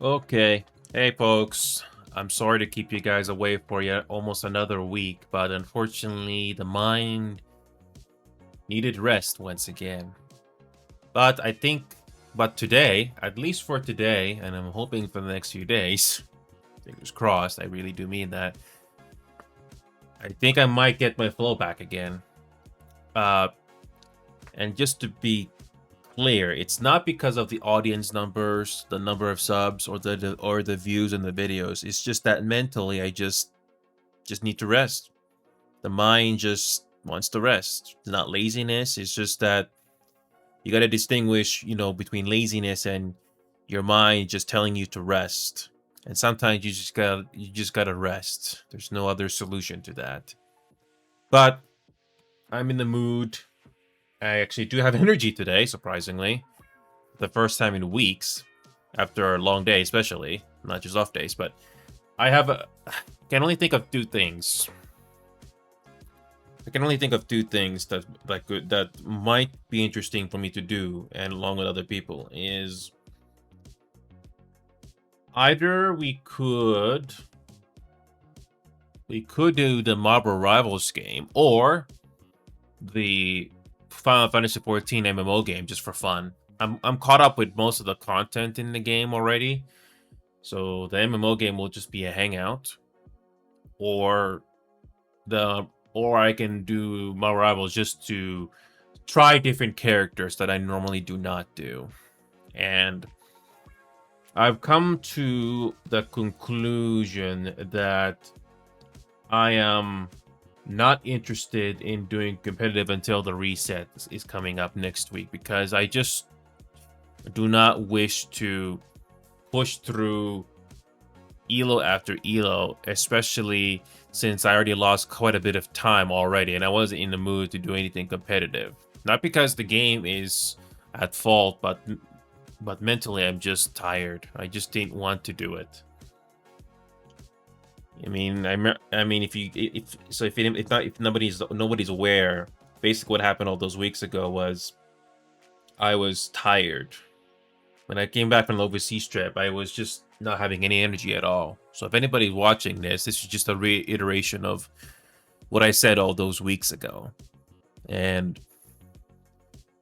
Okay. Hey, folks. I'm sorry to keep you guys away for yet almost another week, but unfortunately, the mind needed rest once again. But I think, but today, at least for today, and I'm hoping for the next few days, fingers crossed, I really do mean that, I think I might get my flow back again. Uh, and just to be clear, it's not because of the audience numbers, the number of subs, or the views in the videos. It's just that mentally, I just need to rest. The mind just wants to rest. It's not laziness. It's just that you got to distinguish, between laziness and your mind just telling you to rest. And sometimes you just gotta rest. There's no other solution to that. But I'm in the mood. I actually do have energy today, surprisingly. The first time in weeks, after a long day, especially, not just off days. But I have a can only think of two things. I can only think of two things that might be interesting for me to do, and along with other people, is either we could do the Marvel Rivals game, or the Final Fantasy 14 MMO game, just for fun. I'm caught up with most of the content in the game already, so the MMO game will just be a hangout, or the or I can do Marvel Rivals just to try different characters that I normally do not do. And I've come to the conclusion that I am not interested in doing competitive until the reset is coming up next week, because I just do not wish to push through elo after elo, especially since I already lost quite a bit of time already and I wasn't in the mood to do anything competitive. Not because the game is at fault, but mentally I'm just tired. I just didn't want to do it. I mean, if nobody's aware, basically what happened all those weeks ago was I was tired. When I came back from the overseas trip, I was just not having any energy at all. So if anybody's watching this is just a reiteration of what I said all those weeks ago. And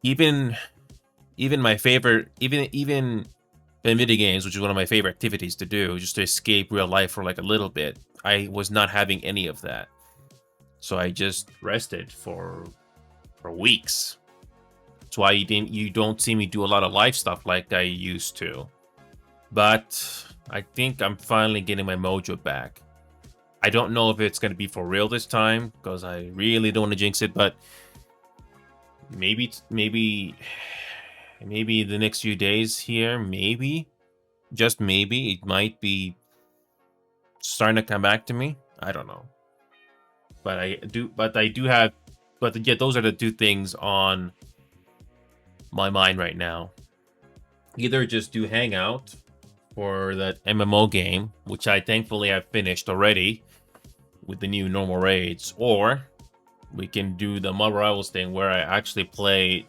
even even my favorite, even in video games, which is one of my favorite activities to do, just to escape real life for like a little bit, I was not having any of that. So I just rested for weeks. That's why you don't see me do a lot of live stuff like I used to. But I think I'm finally getting my mojo back. I don't know if it's going to be for real this time, because I really don't want to jinx it, but maybe the next few days here, maybe, just maybe, it might be starting to come back to me. I don't know. But yeah, those are the two things on my mind right now. Either just do Hangout for that MMO game, which I thankfully have finished already with the new normal raids, or we can do the Marvel Rivals thing where I actually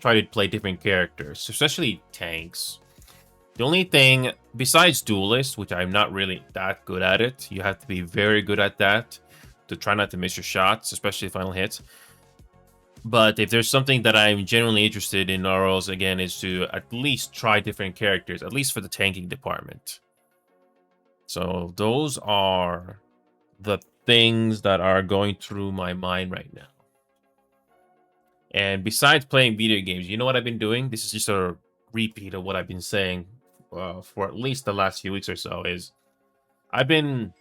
try to play different characters, especially tanks. The only thing besides Duelist, which I'm not really that good at it, you have to be very good at that to try not to miss your shots, especially final hits. But if there's something that I'm genuinely interested in RLs, again, is to at least try different characters, at least for the tanking department. So those are the things that are going through my mind right now. And besides playing video games, you know what I've been doing? This is just a repeat of what I've been saying for at least the last few weeks or so. Is I've been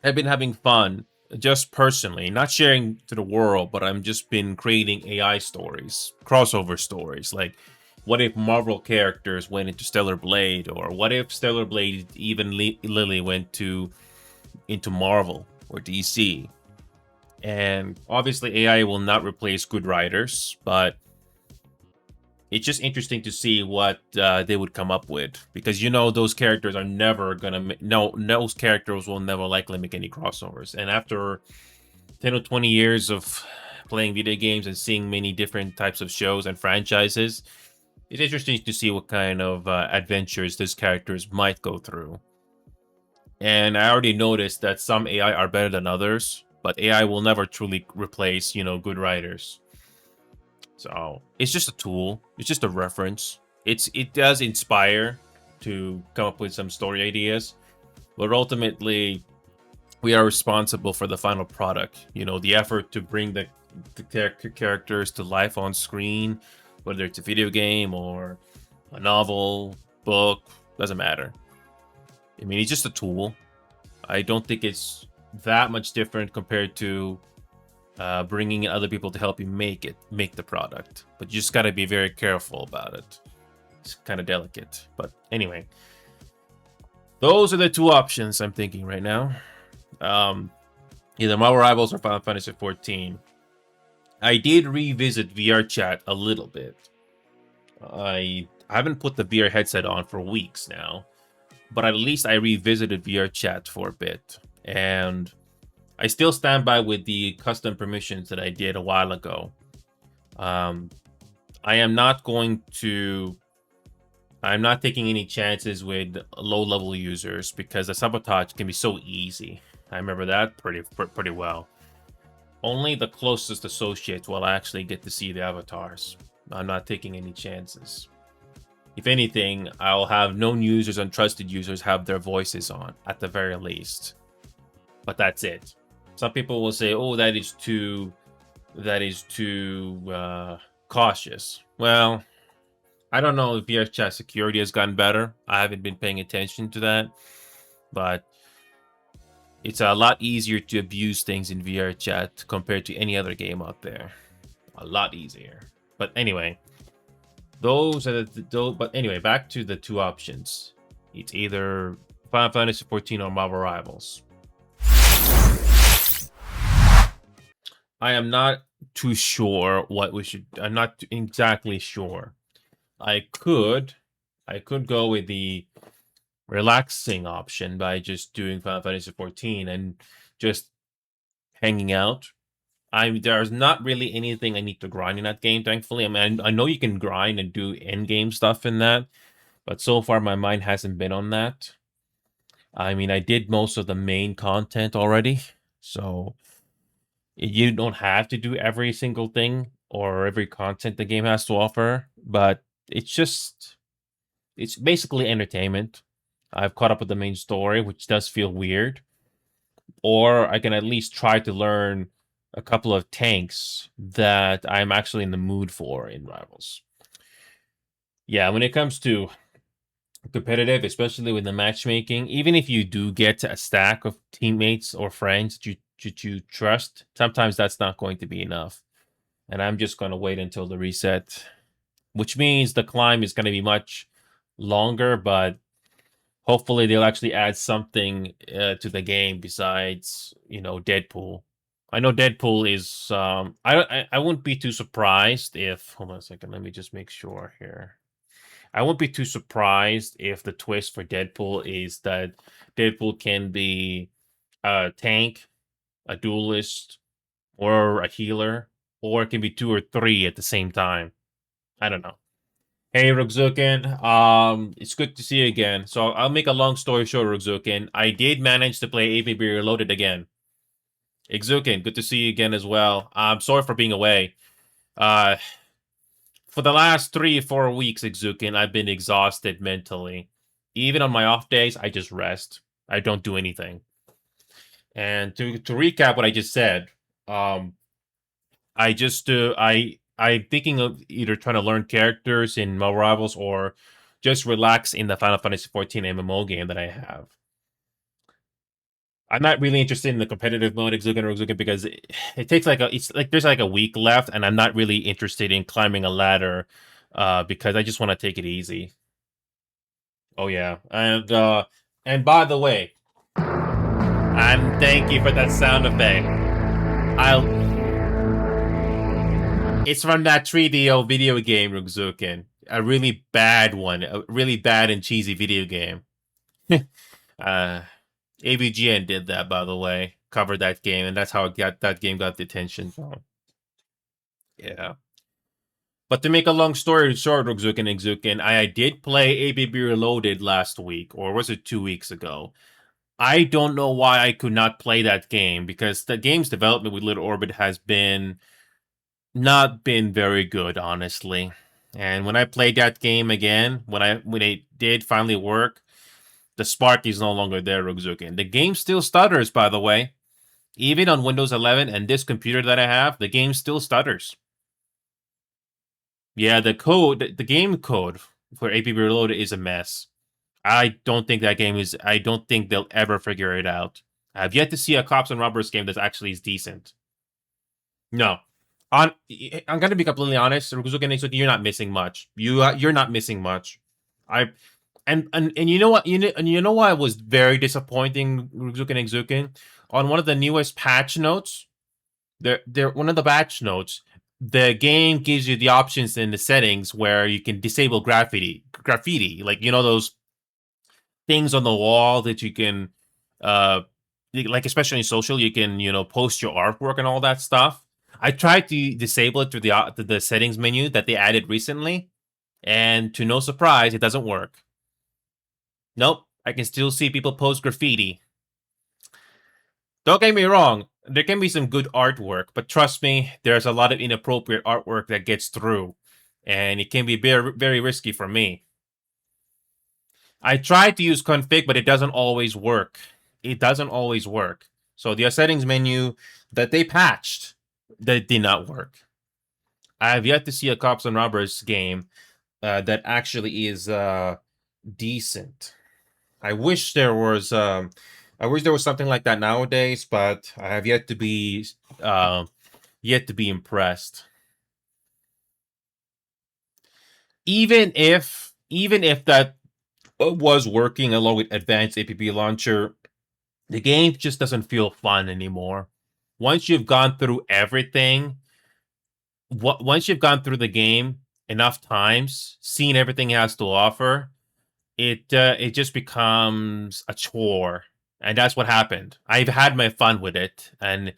having fun just personally, not sharing to the world, but I'm just been creating AI stories, crossover stories. Like, what if Marvel characters went into Stellar Blade, or what if Stellar Blade even Lily went into Marvel or DC? And obviously, AI will not replace good writers, but it's just interesting to see what they would come up with, because those characters are never gonna no those characters will never likely make any crossovers. And after 10 or 20 years of playing video games and seeing many different types of shows and franchises, It's interesting to see what kind of adventures these characters might go through. And I already noticed that some AI are better than others, but AI will never truly replace, good writers. So it's just a tool. It's just a reference. It does inspire to come up with some story ideas, but ultimately we are responsible for the final product. The effort to bring the characters to life on screen, whether it's a video game or a novel, book, doesn't matter. I mean, it's just a tool. I don't think it's that much different compared to bringing in other people to help you make the product. But you just got to be very careful about it. It's kind of delicate. But anyway, those are the two options I'm thinking right now. Either Marvel Rivals or Final Fantasy 14. I did revisit VR chat a little bit. I haven't put the VR headset on for weeks now, but at least I revisited VR chat for a bit. And I still stand by with the custom permissions that I did a while ago. I am not going to. I'm not taking any chances with low-level users because the sabotage can be so easy. I remember that pretty well. Only the closest associates will actually get to see the avatars. I'm not taking any chances. If anything, I'll have known users and trusted users have their voices on, at the very least. But that's it. Some people will say, "Oh, that is too cautious." Well, I don't know if VRChat security has gotten better. I haven't been paying attention to that, but it's a lot easier to abuse things in VRChat compared to any other game out there. A lot easier. But anyway, those are but anyway, back to the two options. It's either Final Fantasy 14 or Marvel Rivals. I am not too sure what we should. I'm not exactly sure. I could go with the relaxing option by just doing Final Fantasy 14 and just hanging out. There's not really anything I need to grind in that game, thankfully. I mean, I know you can grind and do end game stuff in that, but so far my mind hasn't been on that. I mean, I did most of the main content already, so you don't have to do every single thing or every content the game has to offer, but it's basically entertainment. I've caught up with the main story, which does feel weird, or I can at least try to learn a couple of tanks that I'm actually in the mood for in Rivals. Yeah, when it comes to competitive, especially with the matchmaking, even if you do get a stack of teammates or friends that you trust, sometimes that's not going to be enough. And I'm just going to wait until the reset, which means the climb is going to be much longer, but hopefully they'll actually add something to the game besides, Deadpool. I know Deadpool is. I wouldn't be too surprised if. Hold on a second. Let me just make sure here. I won't be too surprised if the twist for Deadpool is that Deadpool can be a tank, a duelist, or a healer, or it can be two or three at the same time. I don't know. Hey, Rugzukin. It's good to see you again. So I'll make a long story short, Rugzukin. I did manage to play AVB Reloaded again. Exukin, good to see you again as well. I'm sorry for being away. Uh, for the last 3 or 4 weeks, Exukin, I've been exhausted mentally. Even on my off days, I just rest. I don't do anything. And to recap what I just said, I just I'm thinking of either trying to learn characters in Marvel Rivals or just relax in the Final Fantasy 14 MMO game that I have. I'm not really interested in the competitive mode Exugan because it takes it's like there's like a week left, and I'm not really interested in climbing a ladder because I just want to take it easy. Oh yeah, and by the way, and thank you for that sound effect. I'll. It's from that 3DO video game, Rugzukin. A really bad one, a really bad and cheesy video game. AVGN did that, by the way. Covered that game, and that's how that game got the attention. So, yeah. But to make a long story short, Rugzukin, I did play ABB Reloaded last week, or was it 2 weeks ago? I don't know why I could not play that game because the game's development with Little Orbit has been not been very good, honestly. And when I played that game again, when it did finally work, the spark is no longer there, Rugzukin. The game still stutters, by the way. Even on Windows 11 and this computer that I have, the game still stutters. Yeah, the game code for APB Reloaded is a mess. I don't think that game is. I don't think they'll ever figure it out. I've yet to see a cops and robbers game that actually is decent. No, on I'm gonna be completely honest. You're not missing much. You're not missing much. I and you know what you know why it was very disappointing. Ruzuken on one of the newest patch notes. There one of the patch notes. The game gives you the options in the settings where you can disable graffiti, like those things on the wall that you can like, especially in social, you can post your artwork and all that stuff. I tried to disable it through the settings menu that they added recently, and to no surprise, it doesn't work. Nope, I can still see people post graffiti. Don't get me wrong, there can be some good artwork, but trust me, there's a lot of inappropriate artwork that gets through, and it can be very, very risky for me. I tried to use config, but it doesn't always work. It doesn't always work. So the settings menu that they patched, that did not work. I have yet to see a cops and robbers game that actually is decent. I wish there was something like that nowadays, but I have yet to be impressed. Even if that was working along with advanced app launcher, the game just doesn't feel fun anymore. Once you've gone through everything, once you've gone through the game enough times, seen everything it has to offer, it just becomes a chore, and that's what happened. I've had my fun with it, and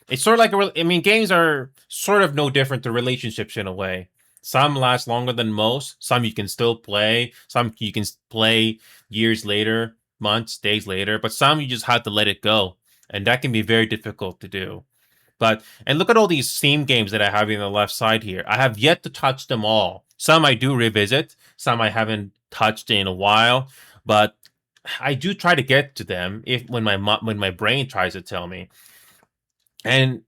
it's sort of like games are sort of no different to relationships in a way. Some last longer than most. Some you can still play. Some you can play years later, months, days later. But some you just have to let it go, and that can be very difficult to do. And look at all these Steam games that I have on the left side here. I have yet to touch them all. Some I do revisit. Some I haven't touched in a while. But I do try to get to them when my brain tries to tell me. And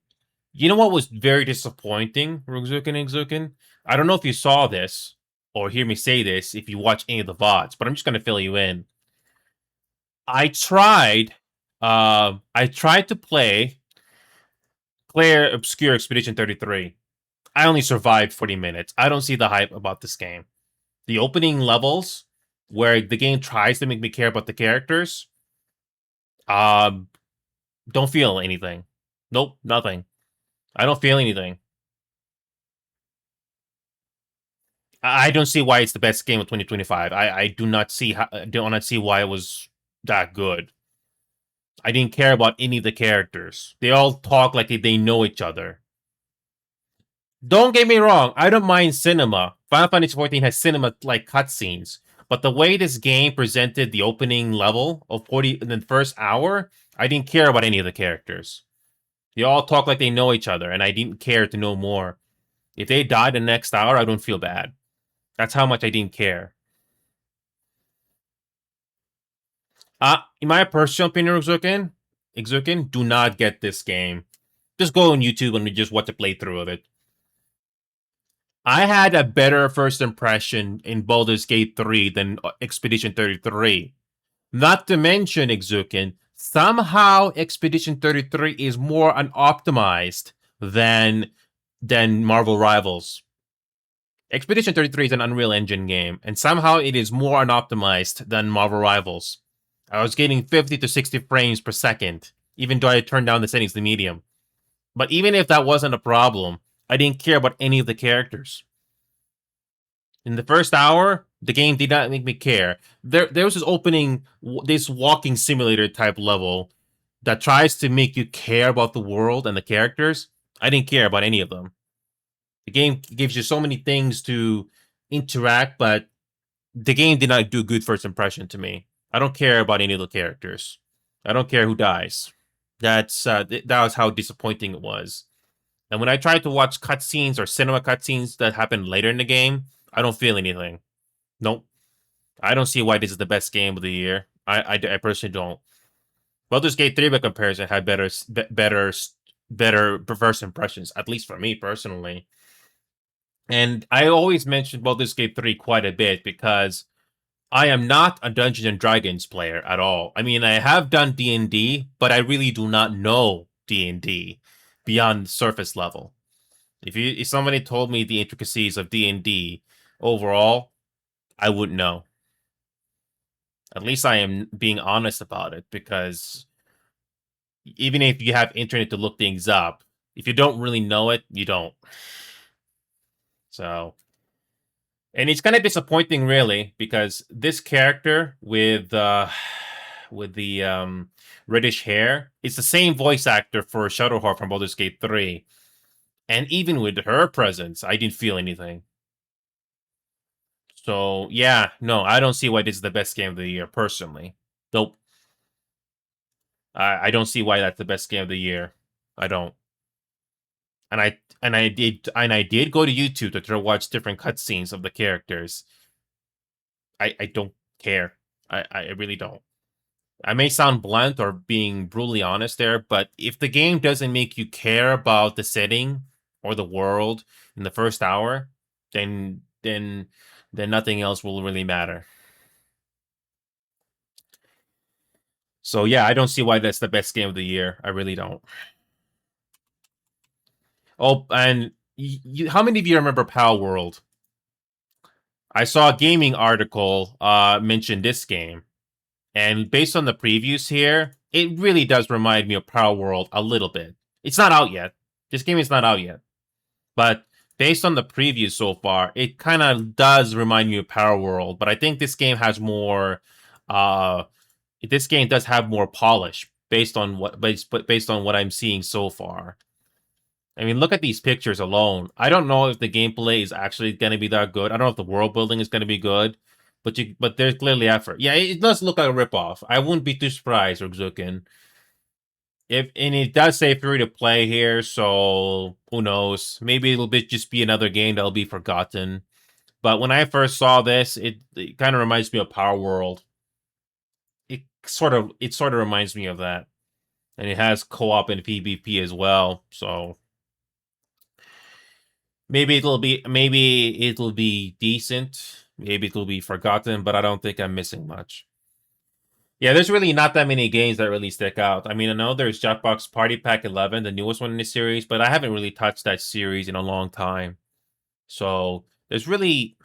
you know what was very disappointing, Rugzukin? I don't know if you saw this or hear me say this if you watch any of the VODs, but I'm just gonna fill you in. I tried to play Claire Obscure Expedition 33. I only survived 40 minutes. I don't see the hype about this game. The opening levels where the game tries to make me care about the characters, um, don't feel anything. Nope, nothing. I don't feel anything. I don't see why it's the best game of 2025. I do not see why it was that good. I didn't care about any of the characters. They all talk like they know each other. Don't get me wrong, I don't mind cinema. Final Fantasy XIV has cinema like cutscenes, but the way this game presented the opening level of 40 in the first hour, I didn't care about any of the characters. They all talk like they know each other, and I didn't care to know more. If they died the next hour, I don't feel bad. That's how much I didn't care. In my personal opinion, Exukin, do not get this game. Just go on YouTube and just watch a playthrough of it. I had a better first impression in Baldur's Gate 3 than Expedition 33. Not to mention, Exukin, somehow Expedition 33 is more unoptimized than Marvel Rivals. Expedition 33 is an Unreal Engine game, and somehow it is more unoptimized than Marvel Rivals. I was getting 50 to 60 frames per second, even though I turned down the settings to medium. But even if that wasn't a problem, I didn't care about any of the characters. In the first hour, the game did not make me care. There was this walking simulator type level that tries to make you care about the world and the characters. I didn't care about any of them. The game gives you so many things to interact, but the game did not do good first impression to me. I don't care about any of the characters. I don't care who dies. That was how disappointing it was. And when I tried to watch cutscenes or cinema cutscenes that happen later in the game, I don't feel anything. Nope. I don't see why this is the best game of the year. I personally don't. Baldur's Gate 3, by comparison, had better first impressions, at least for me personally. And I always mention Baldur's Gate 3 quite a bit because I am not a Dungeons and Dragons player at all. I mean, I have done D&D, but I really do not know D&D beyond surface level. If somebody told me the intricacies of D&D overall, I wouldn't know. At least I am being honest about it, because even if you have internet to look things up, if you don't really know it, you don't. So, and it's kind of disappointing, really, because this character with the reddish hair, it's the same voice actor for Shadowheart from Baldur's Gate 3. And even with her presence, I didn't feel anything. So, yeah, no, I don't see why this is the best game of the year, personally. Nope. I don't see why that's the best game of the year. I don't. And I did go to YouTube to try to watch different cutscenes of the characters. I don't care. I really don't. I may sound blunt or being brutally honest there, but if the game doesn't make you care about the setting or the world in the first hour, then nothing else will really matter. So yeah, I don't see why that's the best game of the year. I really don't. Oh, and how many of you remember Pal World? I saw a gaming article mention this game, and based on the previews here, it really does remind me of Pal World a little bit. It's not out yet. This game is not out yet, but based on the previews so far, it kind of does remind me of Power World. But I think this game has more. Uh, this game does have more polish based on what I'm seeing so far. I mean, look at these pictures alone. I don't know if the gameplay is actually going to be that good. I don't know if the world building is going to be good, but there's clearly effort. Yeah, it does look like a ripoff. I wouldn't be too surprised, Rugzukin. And it does say free to play here, so who knows? Maybe it'll just be another game that'll be forgotten. But when I first saw this, it kind of reminds me of Power World. It sort of reminds me of that, and it has co-op and PvP as well. So maybe it'll be decent. Maybe it'll be forgotten, but I don't think I'm missing much. Yeah, there's really not that many games that really stick out. I mean, I know there's Jackbox Party Pack 11, the newest one in the series, but I haven't really touched that series in a long time. So there's really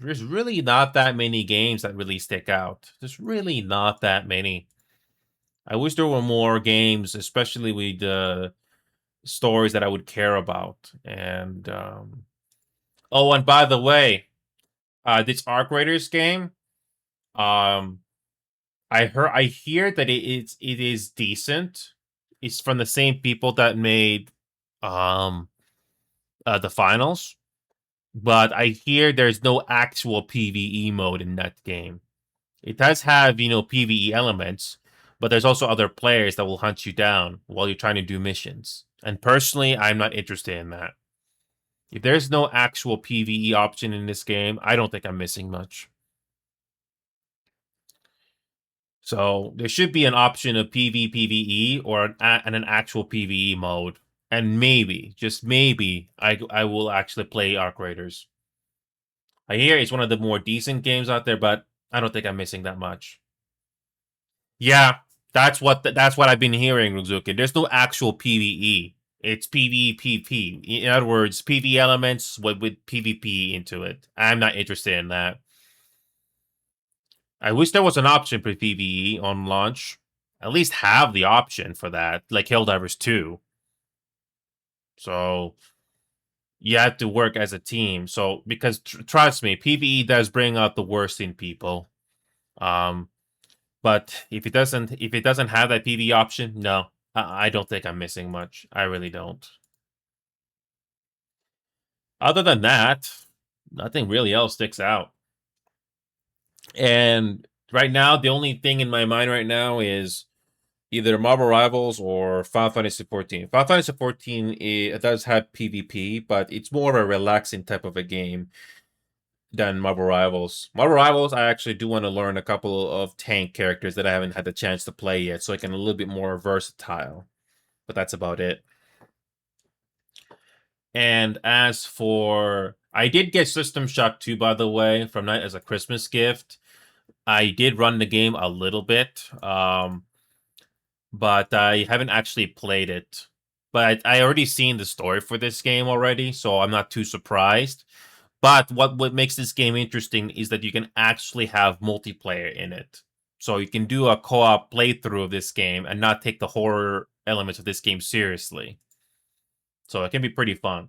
not that many games that really stick out. There's really not that many. I wish there were more games, especially with stories that I would care about. And oh, and by the way, this Arc Raiders game, um, I hear that it is decent. It's from the same people that made um the finals, but I hear there's no actual PvE mode in that game. It does have, PvE elements, but there's also other players that will hunt you down while you're trying to do missions. And personally, I'm not interested in that. If there's no actual PvE option in this game, I don't think I'm missing much. So there should be an option of PvE or an actual PvE mode. And maybe, just maybe, I will actually play Arc Raiders. I hear it's one of the more decent games out there, but I don't think I'm missing that much. Yeah, that's what I've been hearing, Ruzuki. There's no actual PvE. It's PvPP. In other words, PvE elements with PvP into it. I'm not interested in that. I wish there was an option for PvE on launch. At least have the option for that, like Helldivers 2. So you have to work as a team. So because trust me, PvE does bring out the worst in people. Um, but if it doesn't have that PvE option, no, I don't think I'm missing much. I really don't. Other than that, nothing really else sticks out. And right now, the only thing in my mind right now is either Marvel Rivals or Final Fantasy 14. Final Fantasy 14 it does have PvP, but it's more of a relaxing type of a game than Marvel Rivals. Marvel Rivals, I actually do want to learn a couple of tank characters that I haven't had the chance to play yet, so I can a little bit more versatile. But that's about it. And as for, I did get System Shock 2, by the way, from Night as a Christmas gift. I did run the game a little bit, but I haven't actually played it. But I already seen the story for this game already, so I'm not too surprised. But what makes this game interesting is that you can actually have multiplayer in it. So you can do a co-op playthrough of this game and not take the horror elements of this game seriously. So it can be pretty fun.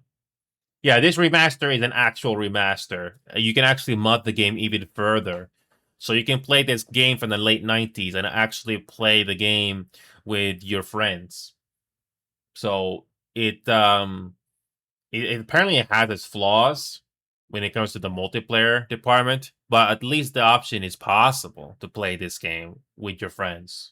Yeah, this remaster is an actual remaster. You can actually mod the game even further. So you can play this game from the late 90s and actually play the game with your friends. So it apparently has its flaws when it comes to the multiplayer department, but at least the option is possible to play this game with your friends.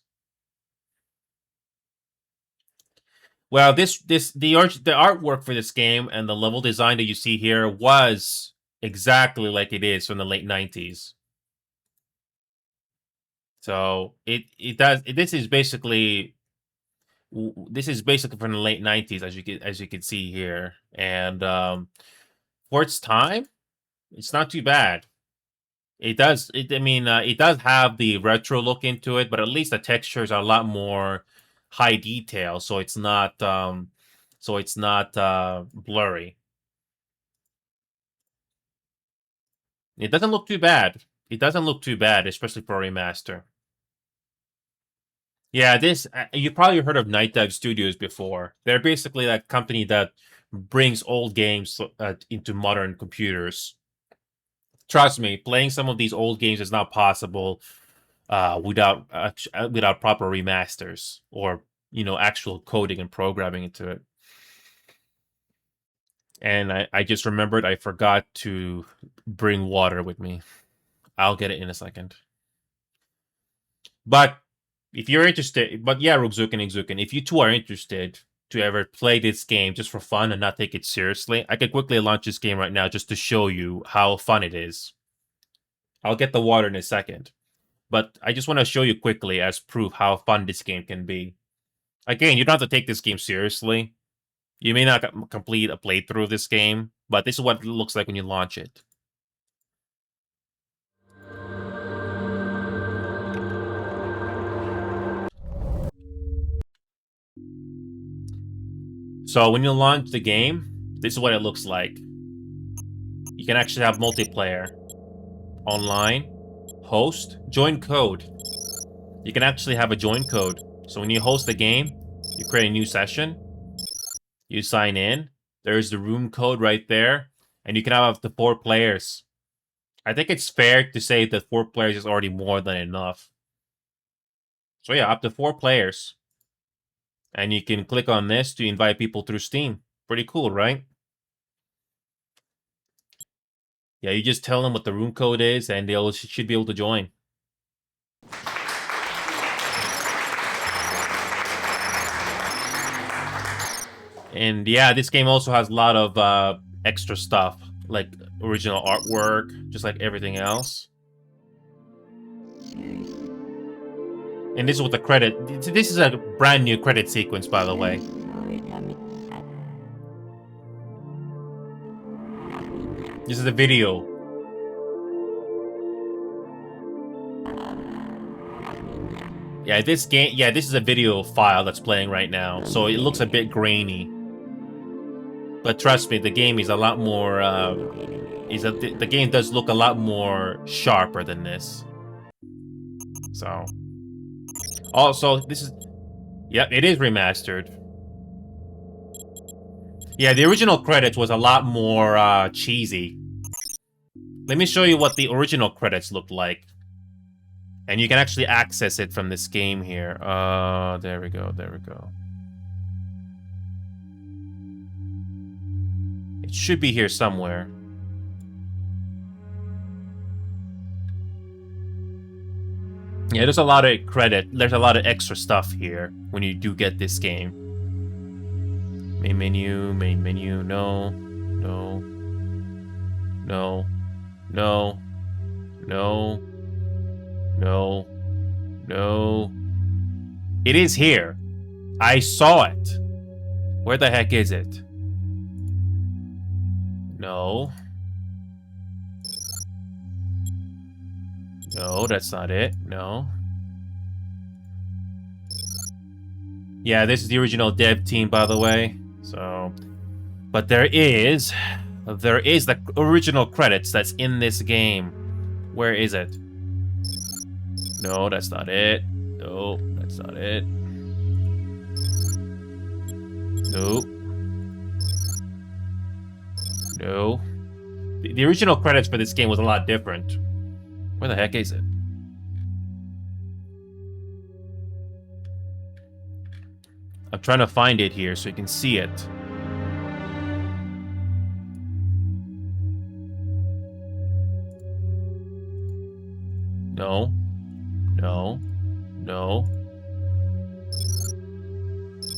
Well, the artwork for this game and the level design that you see here was exactly like it is from the late 90s. So it does this is basically from the late 90s as you can see here. And for its time, it's not too bad. It does have the retro look into it, but at least the textures are a lot more high detail, so it's not blurry. It doesn't look too bad. It doesn't look too bad, especially for a remaster. Yeah, this you probably heard of Night Dive Studios before. They're basically that company that brings old games into modern computers. Trust me, playing some of these old games is not possible without proper remasters or actual coding and programming into it. And I just remembered I forgot to bring water with me. I'll get it in a second. But if you're interested, but yeah, Rugzuken and Ixuken, if you two are interested to ever play this game just for fun and not take it seriously, I could quickly launch this game right now just to show you how fun it is. I'll get the water in a second. But I just want to show you quickly as proof how fun this game can be. Again, you don't have to take this game seriously. You may not complete a playthrough of this game, but this is what it looks like when you launch it. So when you launch the game, this is what it looks like. You can actually have multiplayer. Online, host, join code. You can actually have a join code. So when you host the game, you create a new session, you sign in, there's the room code right there, and you can have up to 4 players. I think it's fair to say that 4 players is already more than enough. So yeah, up to 4 players. And you can click on this to invite people through Steam. Pretty cool, right? Yeah, you just tell them what the room code is, and they should be able to join. And yeah, this game also has a lot of extra stuff, like original artwork, just like everything else. And this is what the credit... This is a brand new credit sequence, by the way. This is a video. Yeah, this is a video file that's playing right now, so it looks a bit grainy. But trust me, the game is a lot more... the game does look a lot more sharper than this. So... Also, this is... Yep, it is remastered. Yeah, the original credits was a lot more cheesy. Let me show you what the original credits looked like. And you can actually access it from this game here. There we go, there we go. It should be here somewhere. Yeah, there's a lot of credit. There's a lot of extra stuff here when you do get this game. Main menu, no, no, no, no, no, no, no. It is here. I saw it. Where the heck is it? No. No, that's not it. No. Yeah, this is the original dev team, by the way. So, but there is the original credits that's in this game. Where is it? No, that's not it. No, that's not it. No. No. The original credits for this game was a lot different. Where the heck is it? I'm trying to find it here so you can see it. No. No. No.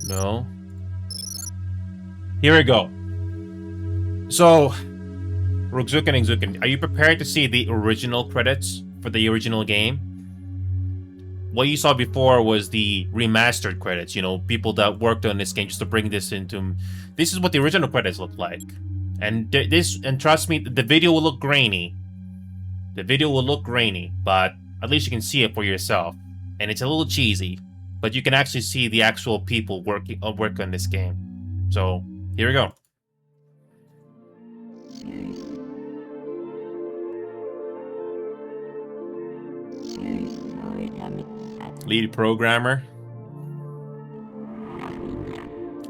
No. Here we go. So, Rugzuken and Zuken, are you prepared to see the original credits for the original game? What you saw before was the remastered credits, you know, people that worked on this game just to bring this into... This is what the original credits look like. And trust me, the video will look grainy. The video will look grainy, but at least you can see it for yourself. And it's a little cheesy, but you can actually see the actual people work on this game. So, here we go. Lead programmer.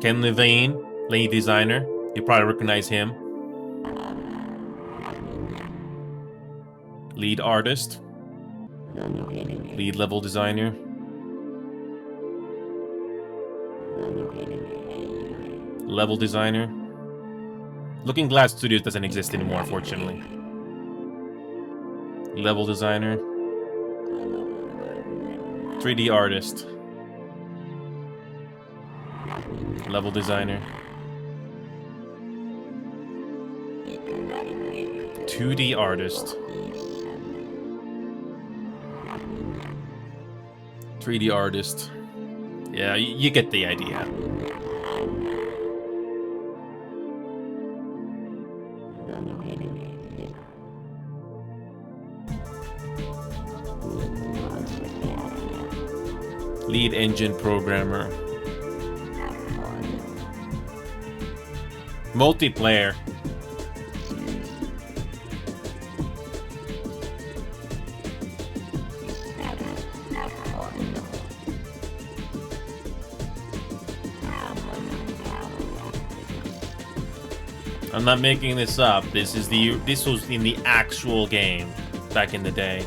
Ken Levine, lead designer. You probably recognize him. Lead artist. Lead level designer. Level designer. Looking Glass Studios doesn't exist anymore, unfortunately. Level designer. 3D artist. Level designer. 2D artist. 3D artist. Yeah, you get the idea. Lead engine programmer. Multiplayer. I'm not making this up. This was in the actual game back in the day.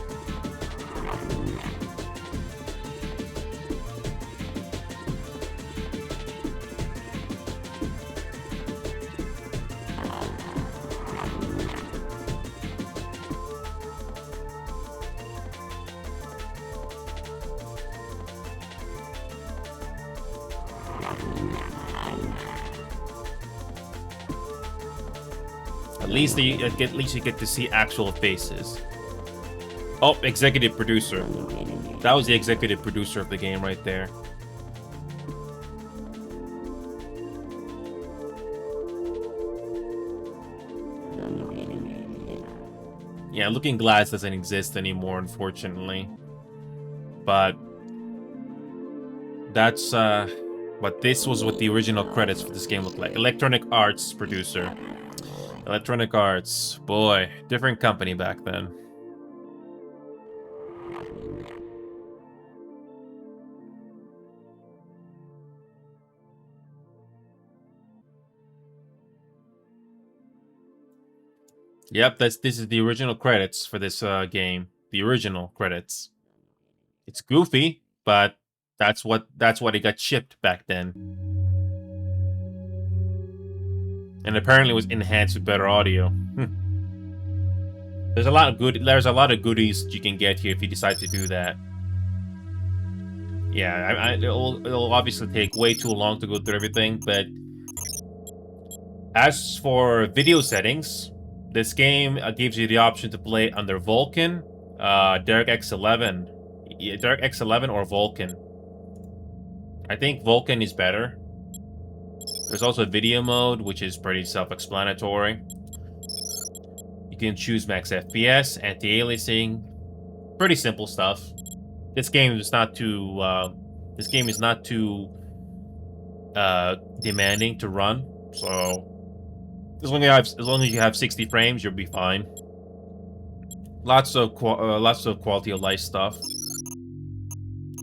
At least you get to see actual faces. Oh, executive producer. That was the executive producer of the game right there. Yeah, Looking Glass doesn't exist anymore, unfortunately. But that's but this was what the original credits for this game looked like. Electronic Arts producer. Electronic Arts. Boy, different company back then. Yep, this is the original credits for this game. The original credits. It's goofy, but that's what it got shipped back then. and apparently was enhanced with better audio. There's a lot of good. There's a lot of goodies you can get here if you decide to do that. Yeah, it'll obviously take way too long to go through everything, but as for video settings, this game gives you the option to play under Vulkan, DirectX 11, DirectX 11 or Vulkan. I think Vulkan is better. There's also video mode, which is pretty self-explanatory. You can choose max FPS, anti-aliasing, pretty simple stuff. This game is not too. This game is not too demanding to run, so as long as you have 60 frames, you'll be fine. Lots of quality of life stuff,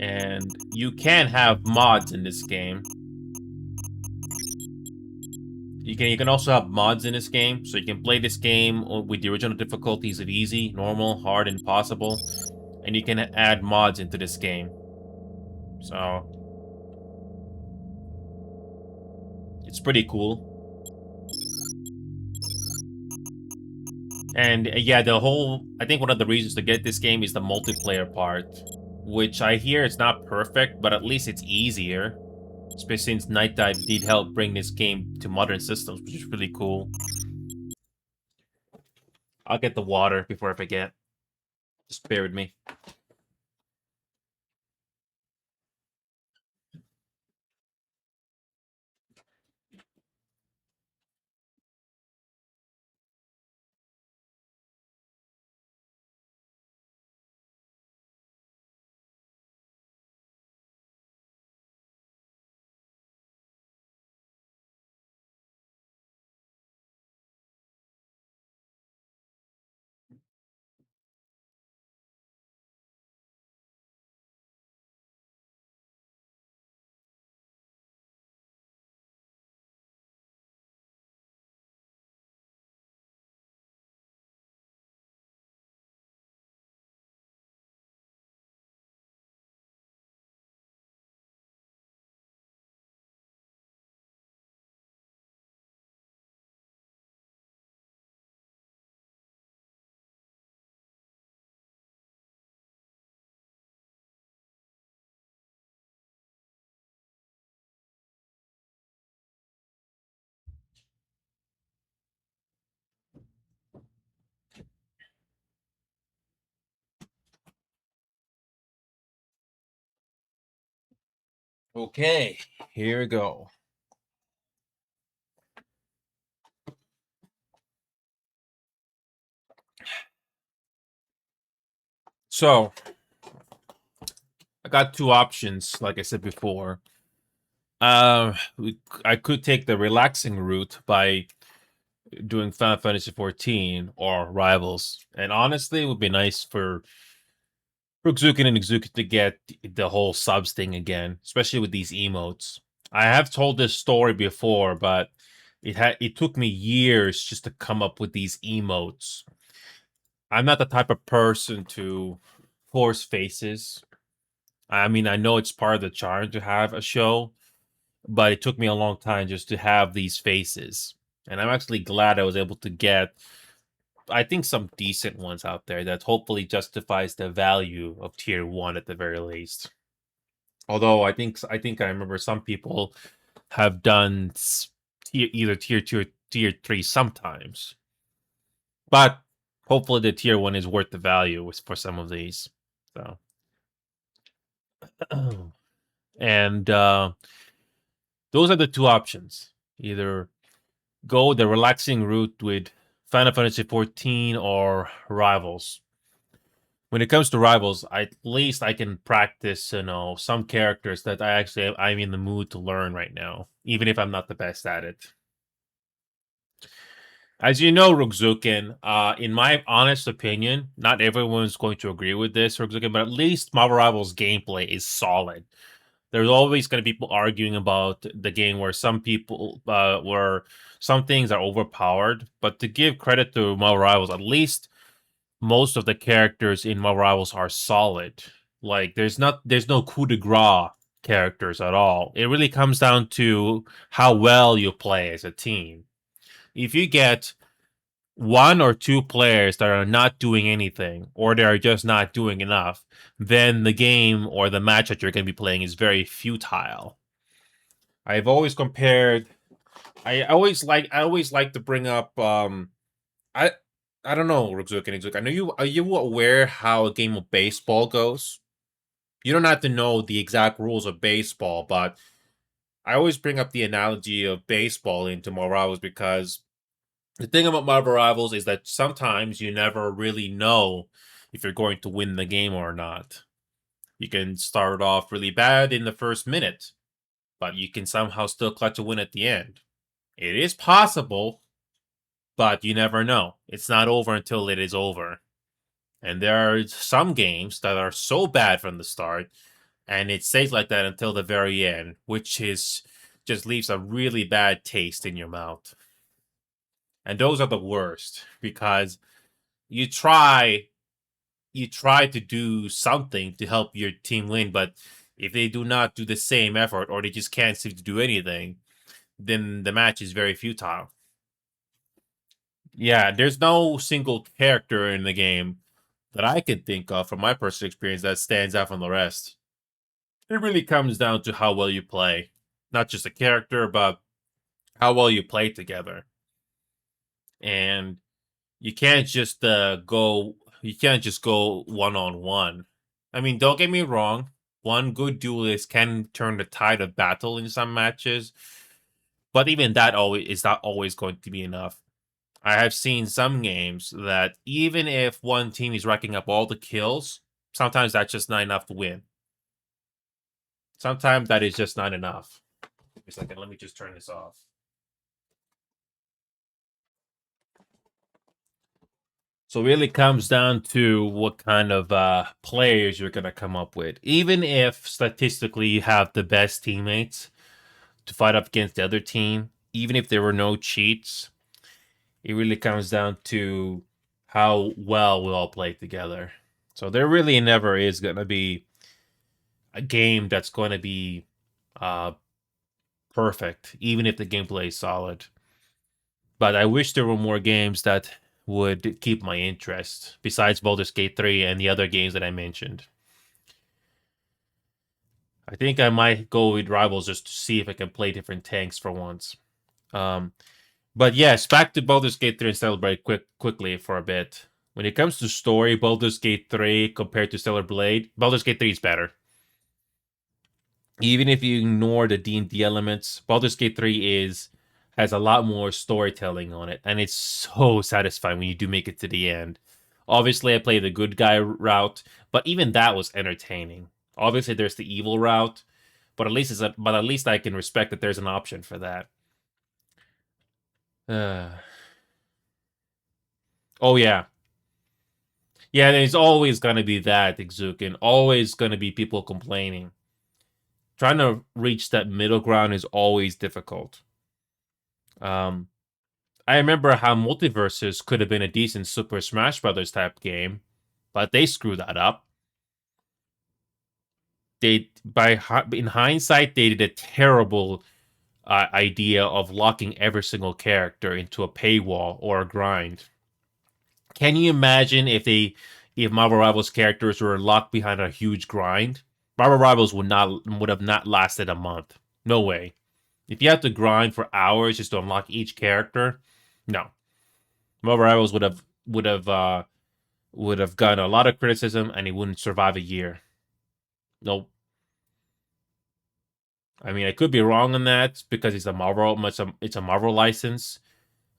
and you can have mods in this game. You can also have mods in this game, so you can play this game with the original difficulties of easy, normal, hard, and impossible, and you can add mods into this game. So it's pretty cool. And yeah, I think one of the reasons to get this game is the multiplayer part, which I hear is not perfect, but at least it's easier. Especially since Night Dive did help bring this game to modern systems, which is really cool. I'll get the water before I forget. Just bear with me. Okay, here we go. So, I got two options, like I said before. Uh, I could take the relaxing route by doing Final Fantasy 14 or Rivals, and honestly, it would be nice for Zukin and Exuki to get the whole subs thing again, especially with these emotes. I have told this story before, but it took me years just to come up with these emotes. I'm not the type of person to force faces. I mean, I know it's part of the charm to have a show, but it took me a long time just to have these faces. And I'm actually glad I was able to get, I think, some decent ones out there that hopefully justifies the value of tier 1 at the very least. Although I remember some people have done either tier 2 or tier 3 sometimes. But hopefully the tier 1 is worth the value for some of these. So and those are the two options. Either go the relaxing route with Final Fantasy 14 or Rivals. When it comes to Rivals, at least I can practice, some characters that I'm in the mood to learn right now, even if I'm not the best at it. As you know, Rugzukin, in my honest opinion, not everyone's going to agree with this, Rugzukin, but at least Marvel Rivals gameplay is solid. There's always going to be people arguing about the game where where some things are overpowered, but to give credit to Marvel Rivals, at least most of the characters in Marvel Rivals are solid. Like there's no coup de grace characters at all. It really comes down to how well you play as a team. If you get one or two players that are not doing anything, or they are just not doing enough, then the game or the match that you're going to be playing is very futile. I've always compared. I always like to bring up. I I don't know, Rukzuk and Izuk. I know you. Are you aware how a game of baseball goes? You don't have to know the exact rules of baseball, but I always bring up the analogy of baseball into Marvel because the thing about Marvel Rivals is that sometimes you never really know if you're going to win the game or not. You can start off really bad in the first minute, but you can somehow still clutch a win at the end. It is possible, but you never know. It's not over until it is over. And there are some games that are so bad from the start, and it stays like that until the very end, which is just leaves a really bad taste in your mouth. And those are the worst because you try to do something to help your team win, but if they do not do the same effort or they just can't seem to do anything, then the match is very futile. Yeah, there's no single character in the game that I can think of from my personal experience that stands out from the rest. It really comes down to how well you play. Not just a character, but how well you play together. And you can't just go one on one. I mean, don't get me wrong, one good duelist can turn the tide of battle in some matches, but even that always is not always going to be enough. I have seen some games that even if one team is racking up all the kills, sometimes that's just not enough to win. Sometimes that is just not enough. Wait a second, let me just turn this off. So it really comes down to what kind of players you're going to come up with. Even if statistically you have the best teammates to fight up against the other team, even if there were no cheats, it really comes down to how well we all play together. So there really never is going to be a game that's going to be uh, perfect, even if the gameplay is solid. But I wish there were more games that would keep my interest besides Baldur's Gate 3 and the other games that I mentioned. I think I might go with Rivals just to see if I can play different tanks for once. Um, but yes, back to Baldur's Gate 3 and Celebrate quickly for a bit. When it comes to story, Baldur's Gate 3 compared to Stellar Blade, Baldur's Gate 3 is better. Even if you ignore the D&D elements, Baldur's Gate 3 has a lot more storytelling on it, and it's so satisfying when you do make it to the end. Obviously, I played the good guy route, but even that was entertaining. Obviously, there's the evil route, but at least I can respect that there's an option for that. Uh, oh yeah, yeah. There's always gonna be that Exukin. Always gonna be people complaining. Trying to reach that middle ground is always difficult. Um, I remember how Multiverses could have been a decent Super Smash Brothers type game, but they screwed that up. In hindsight, they did a terrible idea of locking every single character into a paywall or a grind. Can you imagine if Marvel Rivals characters were locked behind a huge grind? Marvel Rivals would have not lasted a month. No way. If you have to grind for hours just to unlock each character, no. Marvel Rivals would have gotten a lot of criticism and it wouldn't survive a year. Nope. I mean, I could be wrong on that because it's a Marvel license,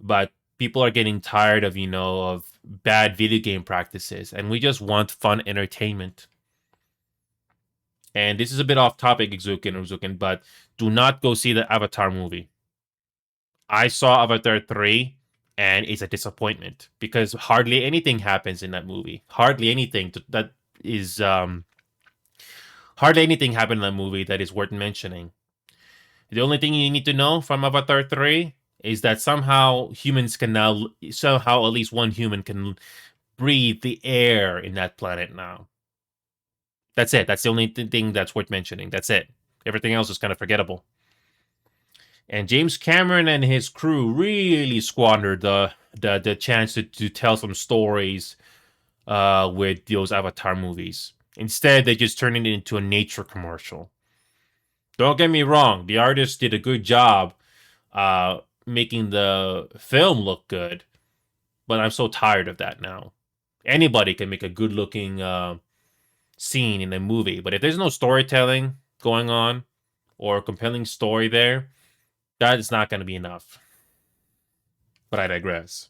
but people are getting tired of of bad video game practices, and we just want fun entertainment. And this is a bit off topic, Uzukin, but do not go see the Avatar movie. I saw Avatar 3, and it's a disappointment because hardly anything happens in that movie. Is hardly anything happened in that movie that is worth mentioning. The only thing you need to know from Avatar 3 is that somehow at least one human can breathe the air in that planet now. That's it. That's the only thing that's worth mentioning. That's it. Everything else is kind of forgettable. And James Cameron and his crew really squandered the chance to tell some stories with those Avatar movies. Instead, they just turned it into a nature commercial. Don't get me wrong, the artist did a good job making the film look good, but I'm so tired of that now. Anybody can make a good looking scene in a movie, but if there's no storytelling going on or a compelling story there, that is not going to be enough. But I digress.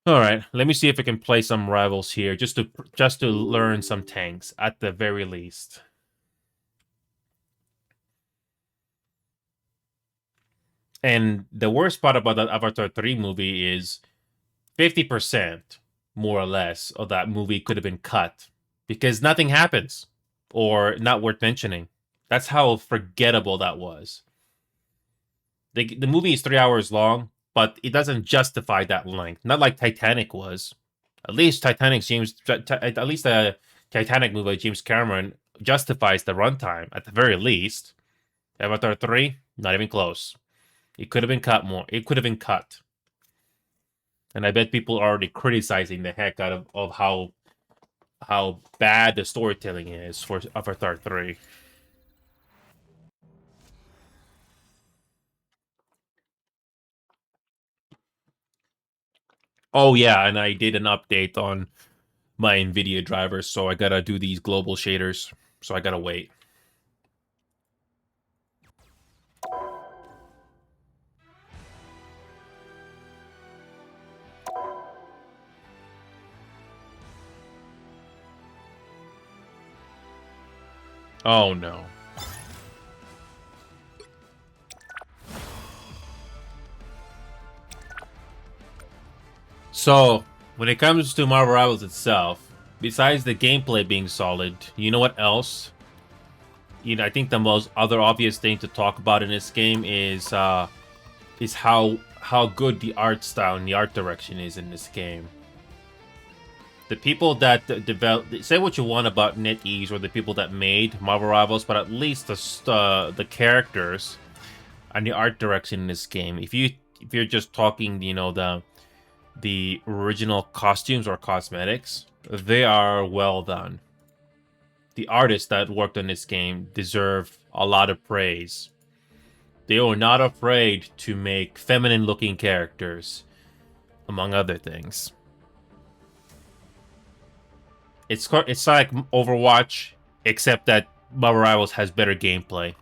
All right, let me see if I can play some rivals here, just to learn some tanks at the very least. And the worst part about that Avatar 3 movie is 50%, more or less, of that movie could have been cut because nothing happens or not worth mentioning. That's how forgettable that was. The movie is 3 hours long, but it doesn't justify that length. Not like Titanic was. At least at least the Titanic movie, James Cameron justifies the runtime at the very least. Avatar 3, not even close. It could have been cut more. It could have been cut. And I bet people are already criticizing the heck out of how bad the storytelling is for Avatar 3. Oh yeah, and I did an update on my NVIDIA drivers, so I gotta do these global shaders. So I gotta wait. Oh no. So, when it comes to Marvel Rivals itself, besides the gameplay being solid, you know what else? I think the most other obvious thing to talk about in this game is how good the art style and the art direction is in this game. The people that develop, say what you want about NetEase or the people that made Marvel Rivals, but at least the characters and the art direction in this game. If you're just talking, the original costumes or cosmetics, they are well done. The artists that worked on this game deserve a lot of praise. They were not afraid to make feminine looking characters, among other things. It's like Overwatch, except that Marvel Rivals has better gameplay.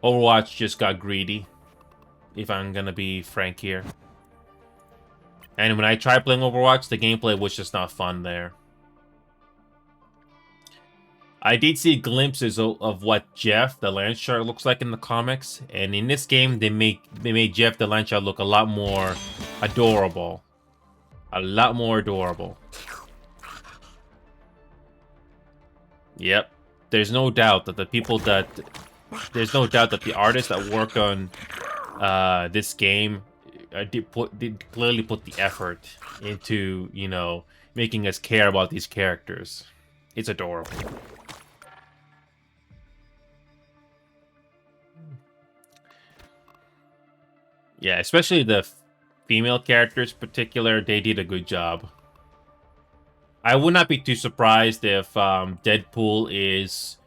Overwatch just got greedy, if I'm gonna be frank here. And when I tried playing Overwatch, the gameplay was just not fun there. I did see glimpses of what Jeff, the Land Shark, looks like in the comics, and in this game, they made Jeff the Land Shark look a lot more adorable. A lot more adorable. Yep. There's no doubt that there's no doubt that the artists that worked on this game did clearly put the effort into, making us care about these characters. It's adorable. Yeah, especially the female characters in particular, they did a good job. I would not be too surprised if Deadpool is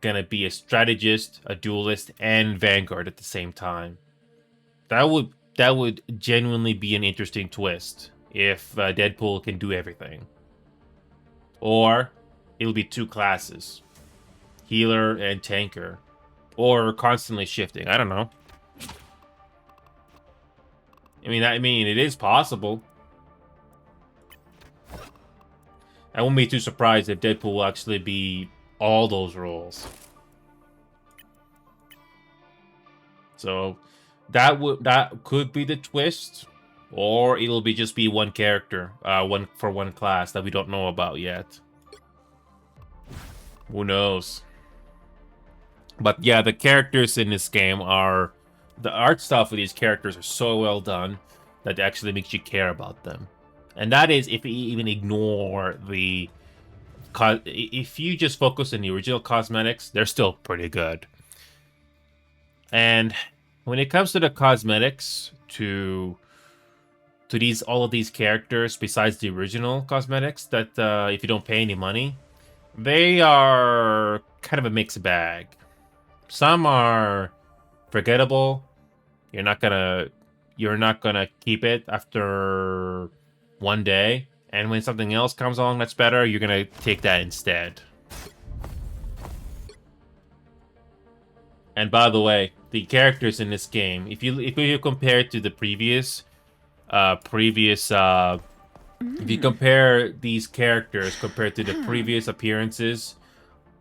gonna be a strategist, a duelist, and Vanguard at the same time. That would genuinely be an interesting twist if Deadpool can do everything. Or it'll be two classes, healer and tanker, or constantly shifting. I don't know. I mean, it is possible. I wouldn't be too surprised if Deadpool will actually be all those roles. So that could be the twist, or it'll be just be one character, one class that we don't know about yet. Who knows? But yeah, the characters in this game are the art style for these characters are so well done that it actually makes you care about them. And that is if you even ignore if you just focus on the original cosmetics, they're still pretty good. And when it comes to the cosmetics to all of these characters, besides the original cosmetics, that if you don't pay any money, they are kind of a mixed bag. Some are forgettable. You're not gonna keep it after one day, and when something else comes along that's better, you're gonna take that instead. And by the way, the characters in this game, if you compare it to the if you compare these characters compared to the previous appearances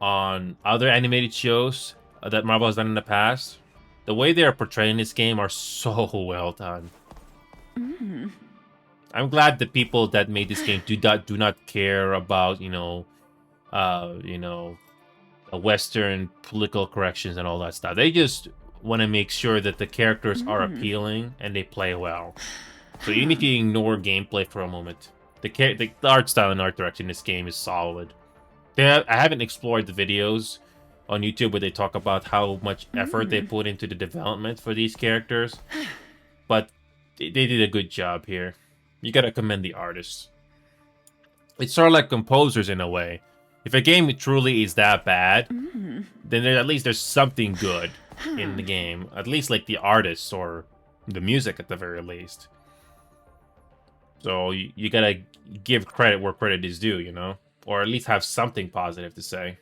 on other animated shows that Marvel has done in the past, the way they are portrayed in this game are so well done. I'm glad the people that made this game do not care about Western political corrections and all that stuff. They just want to make sure that the characters are appealing and they play well. So even if you ignore gameplay for a moment, the art style and art direction in this game is solid. I haven't explored the videos on YouTube where they talk about how much effort they put into the development for these characters, but they did a good job here. You gotta commend the artists. It's sort of like composers in a way. If a game truly is that bad, then at least there's something good in the game. At least like the artists or the music at the very least. So you gotta give credit where credit is due, you know? Or at least have something positive to say.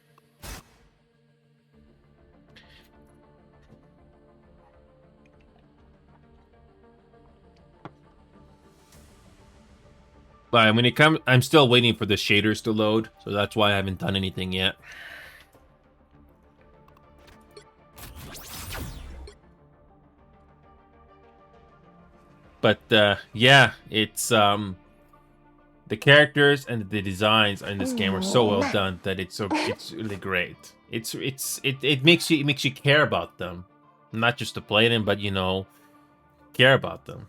But when it comes, I'm still waiting for the shaders to load, so that's why I haven't done anything yet. But yeah, it's the characters and the designs in this game are so well done that it's really great. It makes you care about them, not just to play them, but care about them.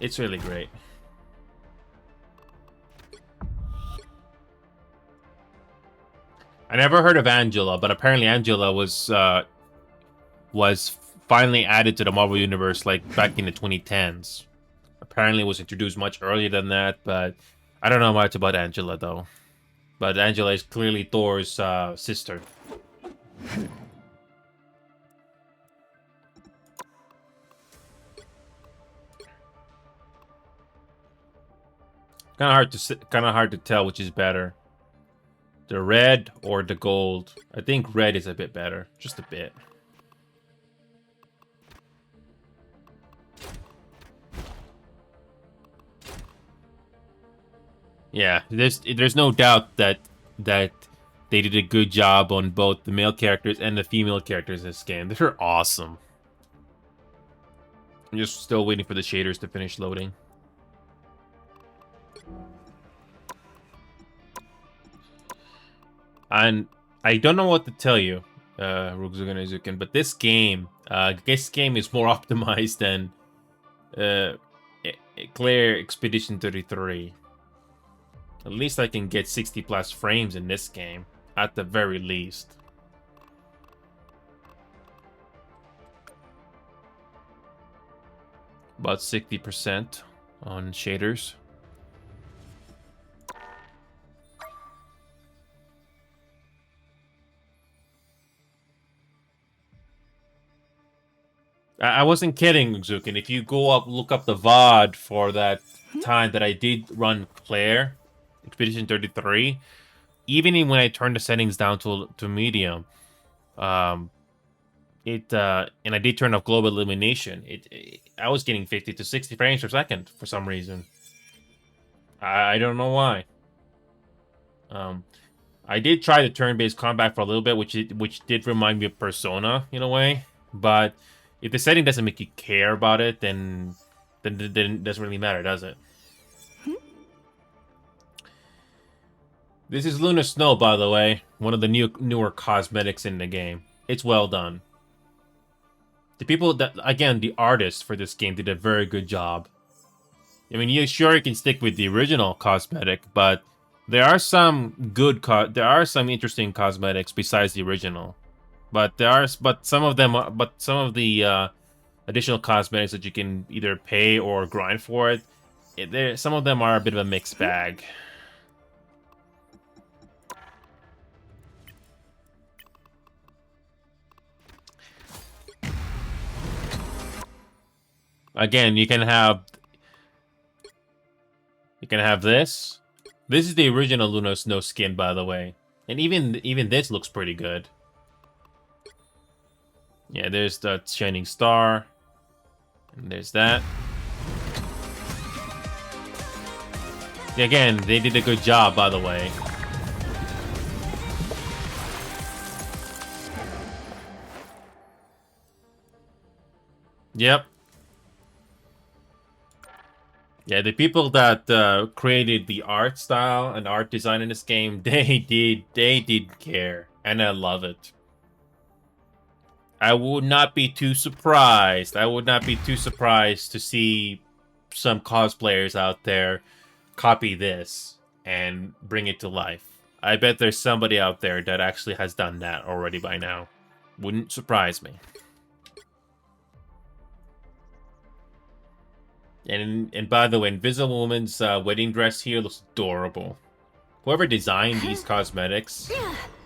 It's really great. I never heard of Angela, but apparently Angela was finally added to the Marvel Universe like back in the 2010s. Apparently it was introduced much earlier than that, but I don't know much about Angela though. But Angela is clearly Thor's sister. Kind of hard to tell which is better. The red or the gold. I think red is a bit better. Just a bit. Yeah, there's no doubt that they did a good job on both the male characters and the female characters in this game. They're awesome. I'm just still waiting for the shaders to finish loading. And I don't know what to tell you, Rugzugan Izuken, but this game is more optimized than Claire Expedition 33. At least I can get 60 plus frames in this game, at the very least. About 60% on shaders. I wasn't kidding, Zukin. If you look up the VOD for that time that I did run Claire, Expedition 33, even when I turned the settings down to medium, and I did turn off global illumination, I was getting 50 to 60 frames per second for some reason. I don't know why. I did try the turn-based combat for a little bit, which did remind me of Persona in a way, but if the setting doesn't make you care about it, then it doesn't really matter, does it? This is Lunar Snow, by the way. One of the newer cosmetics in the game. It's well done. The people the artists for this game did a very good job. I mean, you can stick with the original cosmetic, but there are some interesting cosmetics besides the original. But some of them, some of the additional cosmetics that you can either pay or grind for some of them are a bit of a mixed bag. Again, you can have this. This is the original Luna Snow skin, by the way, and even this looks pretty good. Yeah, there's the shining star, and there's that. Again, they did a good job, by the way. Yep. Yeah, the people that created the art style and art design in this game, they did care, and I love it. I would not be too surprised. I would not be too surprised to see some cosplayers out there copy this and bring it to life. I bet there's somebody out there that actually has done that already by now. Wouldn't surprise me. And by the way, Invisible Woman's wedding dress here looks adorable. Whoever designed these cosmetics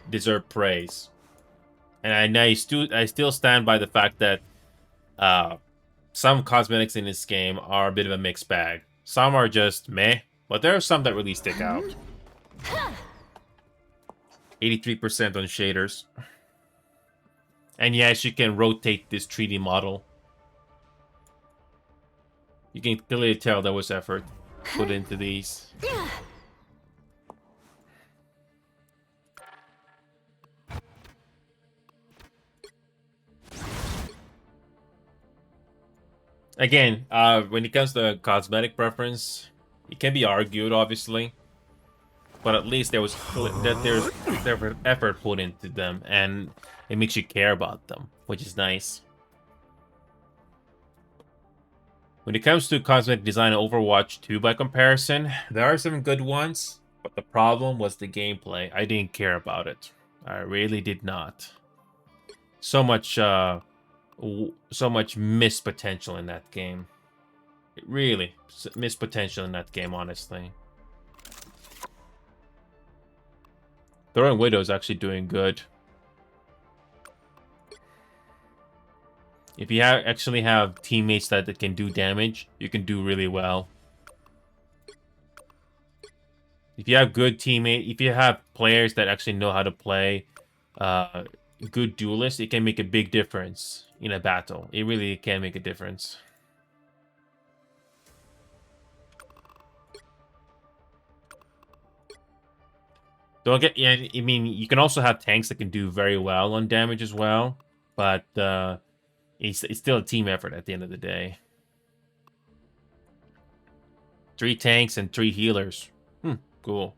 deserve praise. And I still stand by the fact that some cosmetics in this game are a bit of a mixed bag. Some are just meh, but there are some that really stick out. 83% on shaders. And yes, you can rotate this 3D model. You can clearly tell there was effort put into these. Again, when it comes to cosmetic preference, it can be argued, obviously, but at least there's effort put into them, and it makes you care about them, which is nice. When it comes to cosmetic design in Overwatch 2 by comparison, there are some good ones, but the problem was the gameplay. I didn't care about it. I really did not. So much missed potential in that game. Really missed potential in that game, honestly. Throwing Widow is actually doing good. If you actually have teammates that can do damage, you can do really well. If you have good teammate, if you have players that actually know how to play, good duelists, it can make a big difference in a battle. It really can make a difference. Don't get, yeah, I mean, you can also have tanks that can do very well on damage as well, but it's still a team effort at the end of the day. 3 tanks and 3 healers. Cool.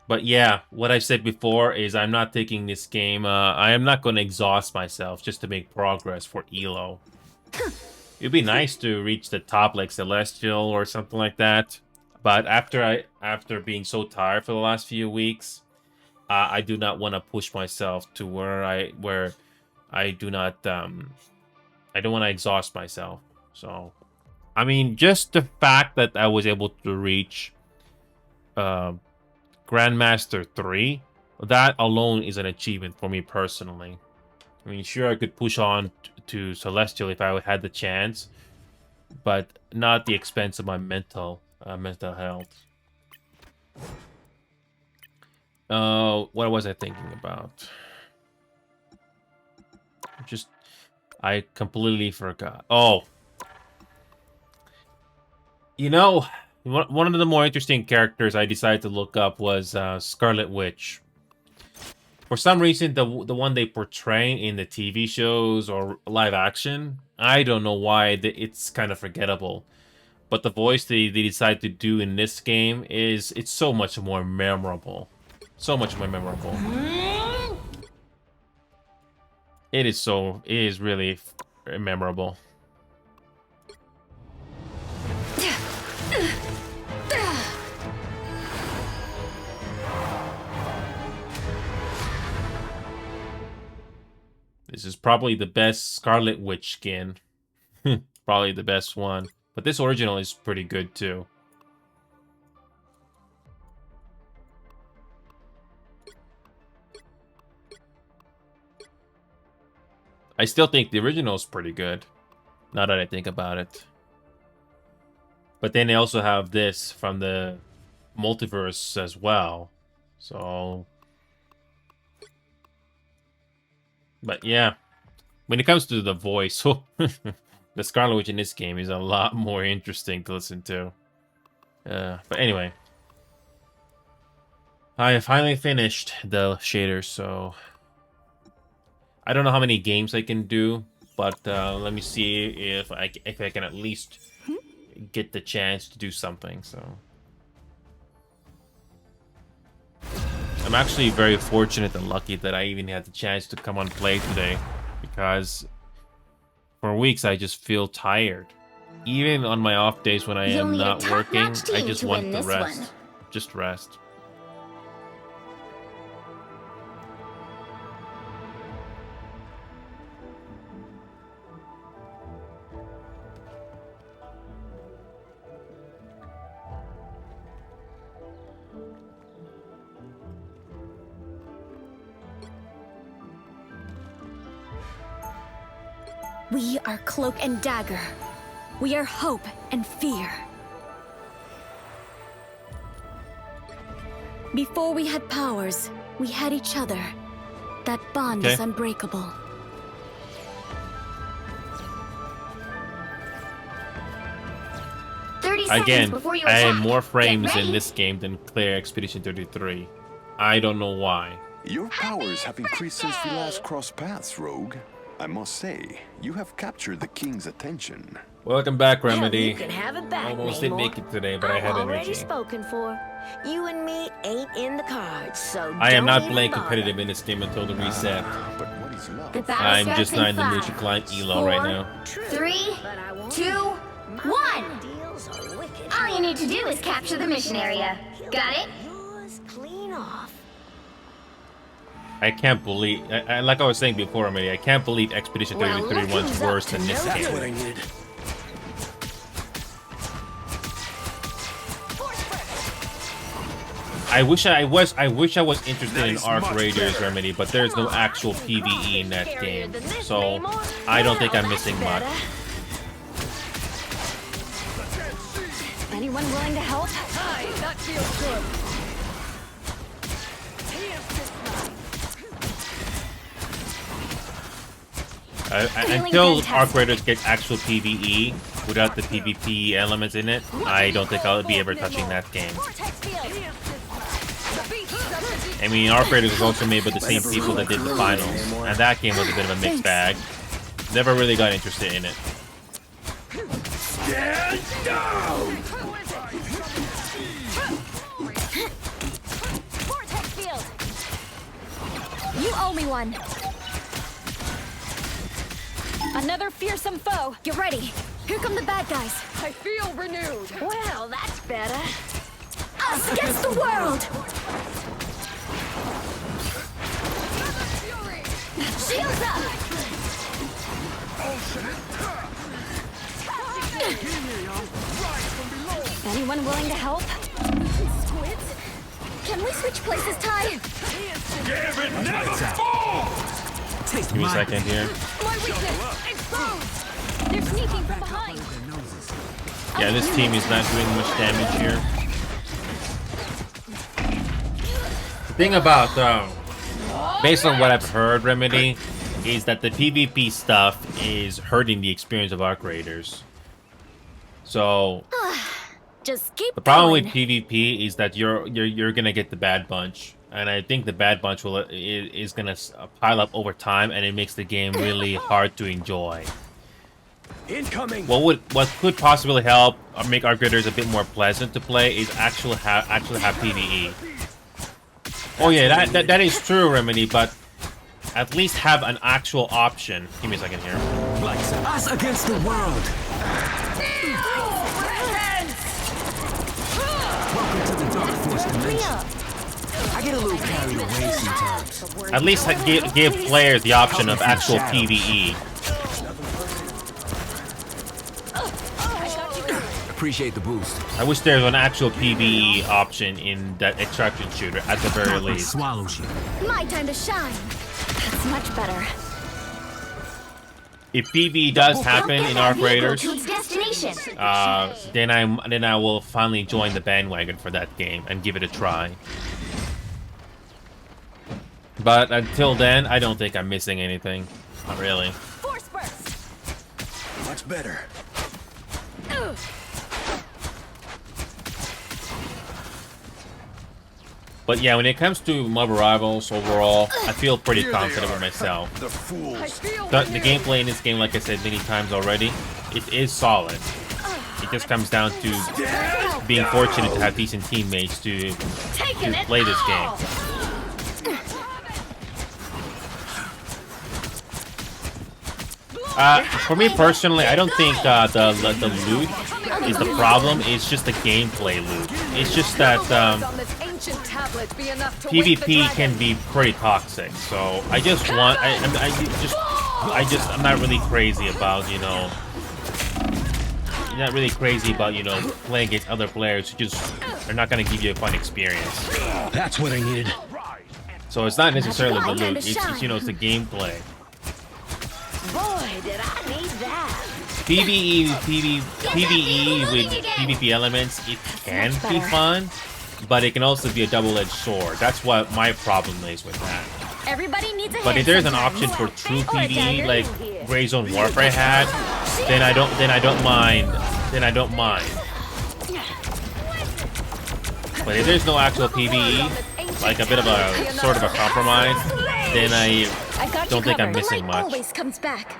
But yeah, what I said before is I'm not taking this game. I am not going to exhaust myself just to make progress for Elo. It'd be nice to reach the top like Celestial or something like that. But after being so tired for the last few weeks, I do not want to push myself to where I do not I don't want to exhaust myself. So I mean, just the fact that I was able to reach Grandmaster 3, that alone is an achievement for me personally. I mean, sure, I could push on to Celestial if I had the chance, but not at the expense of my mental health. What was I thinking about? I completely forgot. Oh, you know, one of the more interesting characters I decided to look up was Scarlet Witch. For some reason, the one they portray in the TV shows or live action, I don't know why it's kind of forgettable. But the voice they decide to do in this game it's so much more memorable. So much more memorable. It is really memorable. This is probably the best Scarlet Witch skin. Probably the best one. But this original is pretty good too. I still think the original is pretty good, now that I think about it. But then they also have this from the multiverse as well. So... But yeah, when it comes to the voice, the Scarlet Witch in this game is a lot more interesting to listen to. But anyway. I finally finished the shaders, so... I don't know how many games I can do, but let me see if I can at least get the chance to do something. So I'm actually very fortunate and lucky that I even had the chance to come on play today, because for weeks I just feel tired. Even on my off days when I am not working, I just want to rest. Just rest. We are Cloak and Dagger. We are hope and fear. Before we had powers, we had each other. That bond is unbreakable. Again, I had more frames in this game than Claire Expedition 33. I don't know why. Your powers have increased since we last crossed paths, Rogue. I must say, you have captured the king's attention. Welcome back, Remedy. Well, you can have it back, Almost didn't make it today, but I had already energy. Spoken for. You and me ain't in the cards, so I am not don't playing even competitive in this game until the reset. But what is love? The battle I'm starts just in not in the mood 5, to climb Elo right now. 3, 2, 1. Deals are wicked. All you need to do is capture the mission area. Got it? Yours clean off. I can't believe, like I was saying before, Remedy, I can't believe Expedition 33 one's worse than this That's game. what I needed. I wish I was interested in Arc Raiders, Remedy, but there's no actual PvE in that game, so I don't think I'm missing much. Anyone willing to help? Hi, that feels good. Until Arc Raiders get actual PvE without the PvP elements in it, I don't think I'll be ever touching that game. I mean, Arc Raiders was also made by the same people that did the finals, and that game was a bit of a mixed bag. Never really got interested in it. Stand down! You owe me one. Another fearsome foe. Get ready. Here come the bad guys. I feel renewed. Well, that's better. Us against the world. Shields up. Anyone willing to help? Squids? Can we switch places, Ty? Give me a second here. My weakness! Exposed! They're sneaking from behind. Yeah, this team is not doing much damage here. The thing about, based on what I've heard, Remedy, is that the PvP stuff is hurting the experience of Arc Raiders. So Just keep the problem going. with PvP is that you're gonna get the Bad Bunch, and I think the Bad Bunch is gonna pile up over time, and it makes the game really hard to enjoy. Incoming. What could possibly help or make Arc Raiders a bit more pleasant to play is actually have PvE. Oh yeah, that is true, Remedy, but at least have an actual option. Give me a second here. Us against the world. Welcome to the Dark Force Dimension. I get a little carried away sometimes. At least give players the option of actual PvE. Appreciate the boost. I wish there was an actual PvE option in that extraction shooter at the very Chocolate least. swallows you. My time to shine. That's much better. If PvE does happen in Arc Raiders, To its destination. then I will finally join the bandwagon for that game and give it a try. But until then, I don't think I'm missing anything. Not really. Force burst. Much better. But yeah, when it comes to Marvel Rivals overall, I feel pretty confident with myself. The fools. The gameplay in this game, like I said many times already, it is solid. It just comes down to being fortunate to have decent teammates to play this game. For me personally, I don't think the loot is the problem. It's just the gameplay loot. It's just that PvP can be pretty toxic. So I just want, I'm not really crazy about, you know, playing against other players who just are not going to give you a fun experience. That's what I needed. So it's not necessarily the loot. It's you know, it's the gameplay. Boy, did I need that. PvE with PvP elements, it can be fun, but it can also be a double-edged sword. That's what my problem is with that. Everybody needs a But if there's an option for true PvE like Gray Zone Warfare had, then I don't mind. But if there's no actual PvE, like a bit of a sort of a compromise, then I don't think I'm missing much. Always comes back.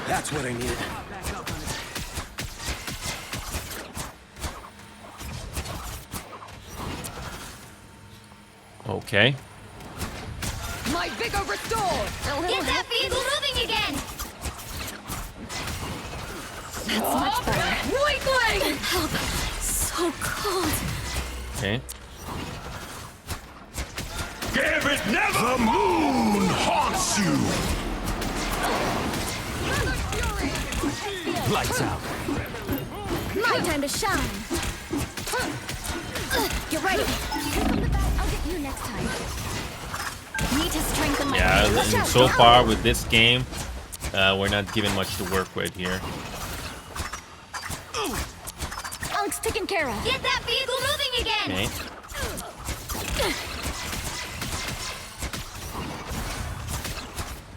That's what I needed. Okay. My vigor restored! Get that vehicle moving again! That's much better. Weakling! Help! So cold. Okay. Give it never. The moon haunts you. Lights out. My time to shine. Get ready. I'll get you next time. Need to strengthen my Yeah, Watch and out, so now. far with this game, we're not given much to work with here. Unk's taken care of. Get that vehicle moving again. Okay.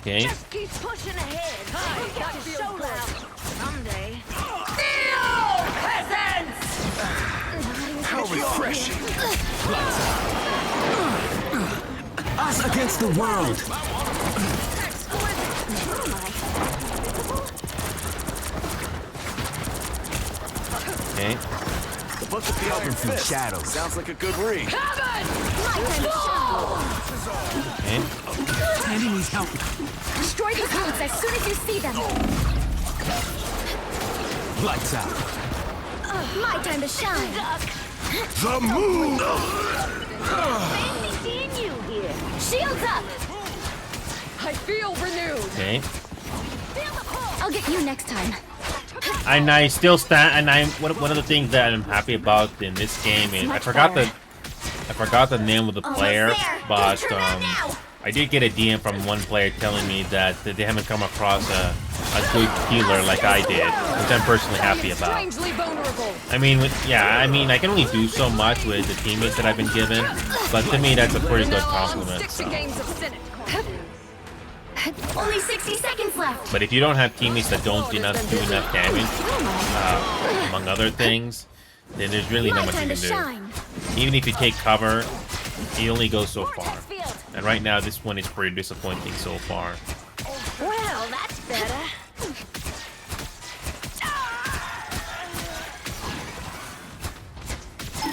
Okay. Just keep pushing ahead. We got so loud. Someday. How refreshing. Us against the world. Okay. The bunch of the Iron From Fist. shadows. Sounds like a good read. My time to shine. Okay. Enemies help. Destroy these boots as soon as you see them. Lights out. My time to shine. The moon. Fancy seeing you here. Shields up. I feel renewed! Okay. I'll get you next time. And I still stand. And one of the things that I'm happy about in this game is I forgot the name of the player, there. but Turn that now. I did get a DM from one player telling me that they haven't come across a good healer like I did, which I'm personally happy about. Strangely vulnerable! I mean, I can only do so much with the teammates that I've been given, but to me that's a pretty good compliment. 60 So. games of Senate. Only 60 seconds left. But if you don't have teammates that don't do enough damage, among other things, then there's really My not much time you to can do. shine. Even if you take cover, you only go so far. Vortex field. And right now, this one is pretty disappointing so far. Well, that's better.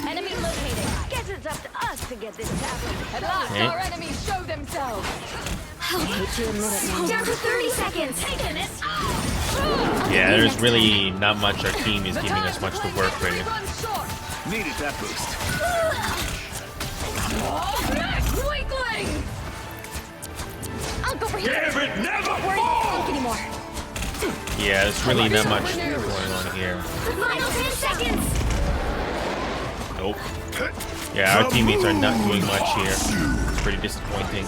Enemy located. Guess it's up to us to get this tablet. At last Okay. our enemies show themselves! help. hate to admit it, man. Down to 30 seconds. Taking it. Yeah, there's really not much our team is giving us much to work with. Needed that boost. Weakling! I'll go for you. Damn it, never Don't worry, I won't anymore. Yeah, there's really not much going on here. The final 10 seconds. Nope. Yeah, our teammates are not doing much here. It's pretty disappointing.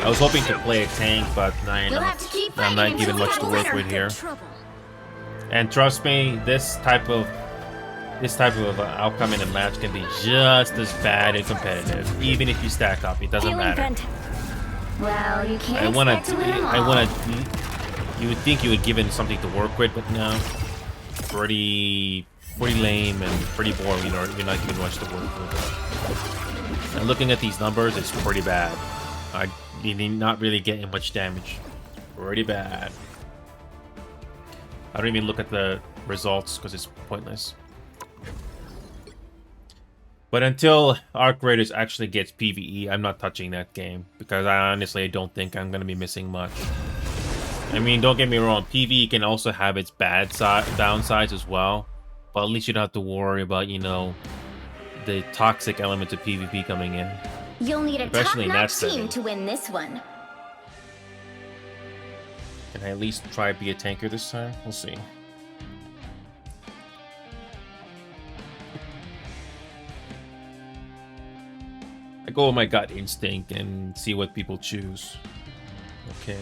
I was hoping to play a tank, but You'll have to keep I'm fighting not until given we much have to a work winner. with here. Trouble. And trust me, this type of outcome in a match can be just as bad and competitive, even if you stack up. It doesn't Healing matter. vent. Well, you can't I wanna, expect to win them all. You would think you would give it something to work with, but no. Pretty lame and pretty boring. You're not giving much to work with. And looking at these numbers, it's pretty bad. You're not really getting much damage. Pretty bad. I don't even look at the results because it's pointless. But until Arc Raiders actually gets PvE, I'm not touching that game because I honestly don't think I'm gonna be missing much. I mean, don't get me wrong, PvE can also have its bad downsides as well, but at least you don't have to worry about, you know, the toxic elements of PvP coming in. You'll need a Especially in that top-notch team setting. to win this one. Can I at least try to be a tanker this time? We'll see. I go with my gut instinct and see what people choose. Okay.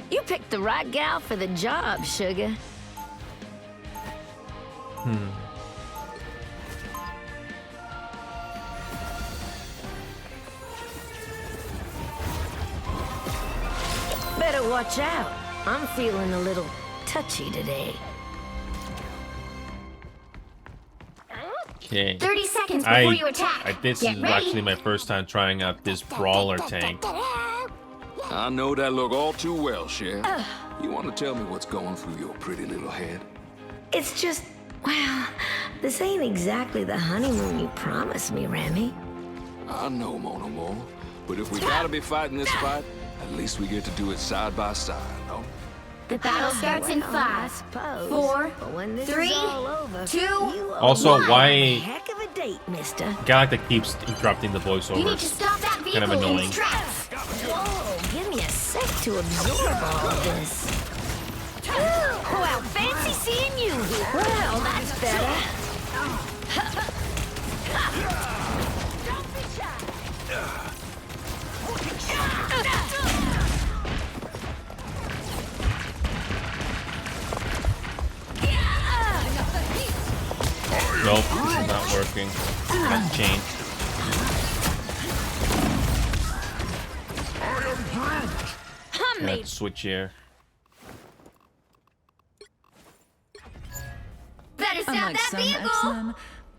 You picked the right gal for the job, sugar. Better watch out. I'm feeling a little touchy today. Okay. 30 seconds before you attack. This Get is ready. actually my first time trying out this brawler tank. I know that look all too well, Sheriff. You want to tell me what's going through your pretty little head? It's just, well, this ain't exactly the honeymoon you promised me, Remy. I know, Mona Moore, but if we gotta be fighting this fight, at least we get to do it side by side, no? The battle starts in Well, I 5, suppose. 4, But when this 3, is all over, 2, you Also, owe why- me a heck of a date, mister. Galactic keeps interrupting the you need to voiceovers. stop that vehicle Kind of in annoying. its tracks. Whoa, give me a sec to absorb all of this. Well, fancy seeing you here. Well, that's better. Nope, this is not working. Let's change. I'm Gonna made. switch here. Better stop Unlike that some vehicle. X-Men,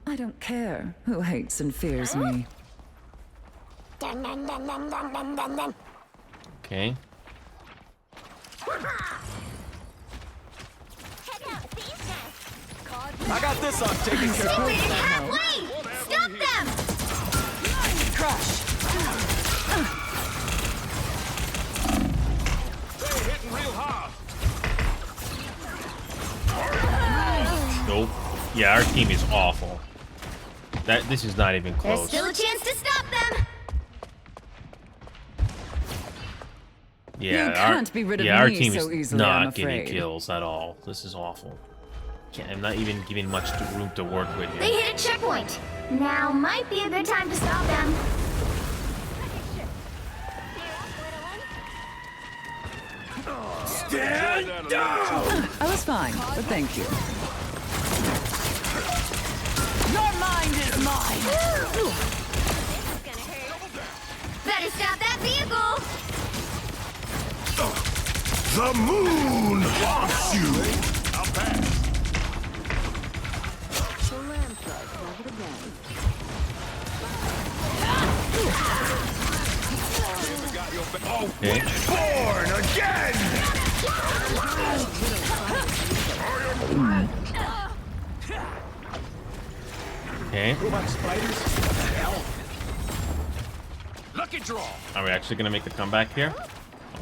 I don't care who hates and fears me. Okay. I got this on taking care of. Separated halfway. Stop them. Hitting real hard. Nope. Yeah, our team is awful. This is not even There's close. still a chance to stop them. Yeah, You can't be rid of our me team so is easily, I'm not getting afraid. kills at all. This is awful. I'm not even giving much room to work with They here. hit a checkpoint. Now might be a good time to stop them. Stand down! I was fine, but thank you. Your mind is mine! Better stop that vehicle. The moon wants you! I'll pass. Okay. Born again! Okay. Robot spiders? What the hell? Are we actually gonna make a comeback here?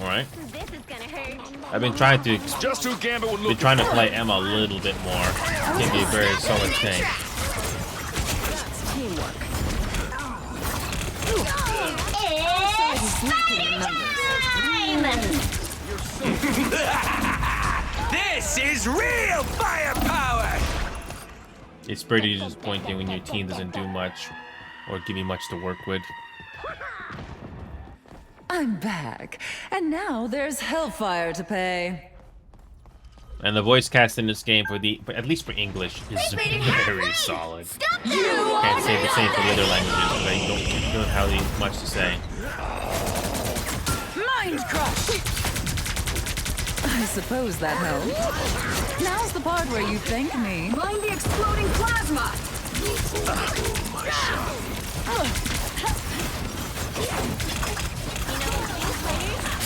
All right. This is gonna hurt. I've been trying to Just who Gambit would been look trying to play Emma a little bit more. It can be a very solid thing. Teamwork. This is real firepower! It's pretty disappointing when your team doesn't do much or give you much to work with. I'm back, and now there's hellfire to pay. And the voice cast in this game at least for English is very solid. Can't say the same for the other languages, but I don't have much to say. Mind crush! I suppose that helped. Now's the part where you thank me. Mind the exploding plasma!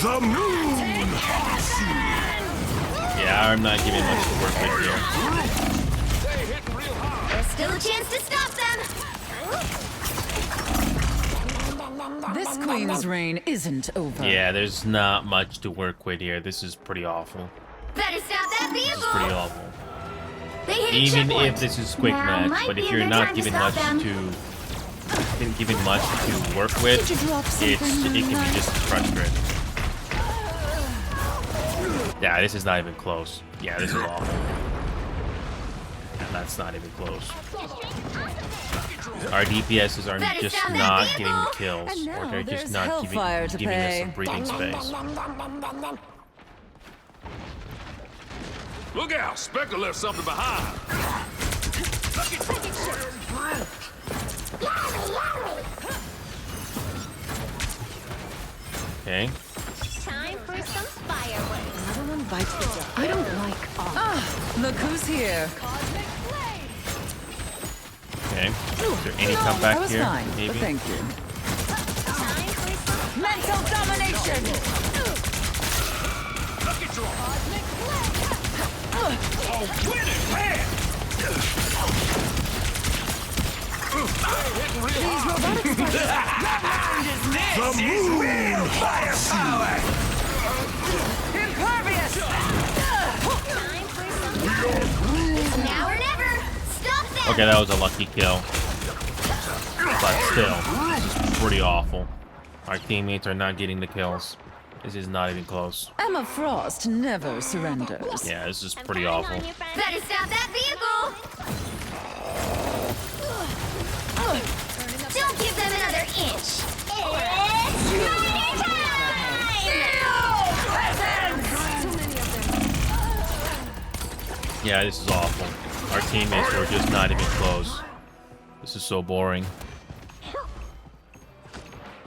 The moon! Yeah, I'm not giving much to work with here. There's still a chance to stop them. This queen's reign isn't over. Yeah, there's not much to work with here. This is pretty awful. Better stop that This is vehicle. pretty awful. They hit a Even checkpoint. if this is quick Now match, might but be if a you're good not time given stop much them. to work with, Did you drop it something can be nice? just frustrating. Yeah, this is not even close. Yeah, this is awful. And that's not even close. Our DPSs are Better just stop that not vehicle. getting the kills, And or now they're just there's not hellfire to giving us pay. some breathing space. Look out! Spectre left something behind. Okay. Time for some fireworks. Another one bites the dust. I don't like Look who's here. Okay. Is there any I comeback was here? fine, Maybe. but thank you. Time for some mental domination! The moon! Firepower! Impervious! time for some now or never. Stop them. Okay, that was a lucky kill. But still, this is pretty awful. Our teammates are not getting the kills. This is not even close. Emma Frost never surrenders. Yeah, this is I'm pretty counting awful. on you, friend. Better stop that vehicle. Don't give them another inch. It's party time! Yeah, this is awful. Our teammates were just not even close. This is so boring.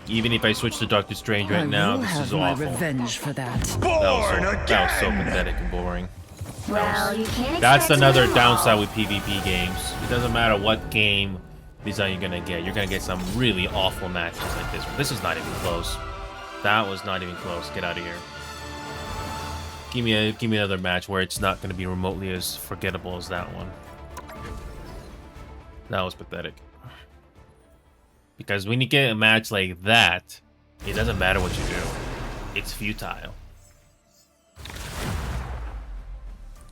Even if I switch to Doctor Strange right I now, will this have is my awful. revenge for that. That was so pathetic and boring. Well, you can't That's expect another them all. downside with PvP games. It doesn't matter what game design you're gonna get. You're gonna get some really awful matches like this one. This is not even close. That was not even close. Get out of here. Give me another match where it's not gonna be remotely as forgettable as that one. That was pathetic. Because when you get a match like that, it doesn't matter what you do. It's futile.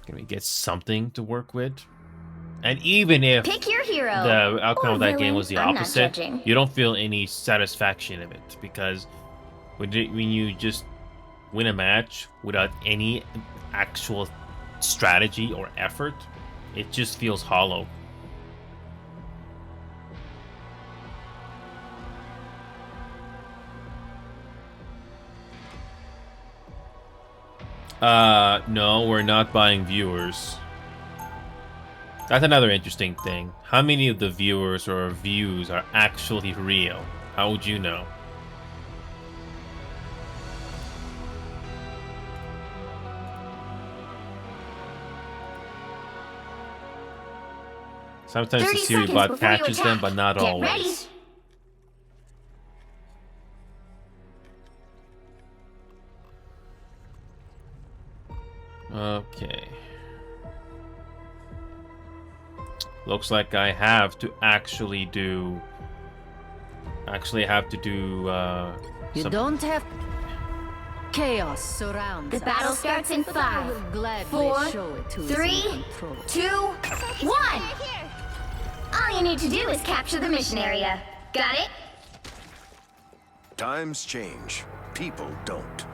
Can we get something to work with? And even if Pick your hero. the outcome or of that game villain. was the I'm not opposite, judging. you don't feel any satisfaction of it. Because when you just win a match without any actual strategy or effort, it just feels hollow. No, we're not buying viewers. That's another interesting thing. How many of the viewers or views are actually real? How would you know? Sometimes the 30 Siri seconds bot before you catches them, attack. but not Get always. ready. Okay. Looks like I have to actually do Actually, I have to do You some... don't have. Chaos surrounds The battle starts in But I 5, will gladly 4, show it to 3, 2, 1. All you need to do is capture the mission area. Got it? Times change. People don't.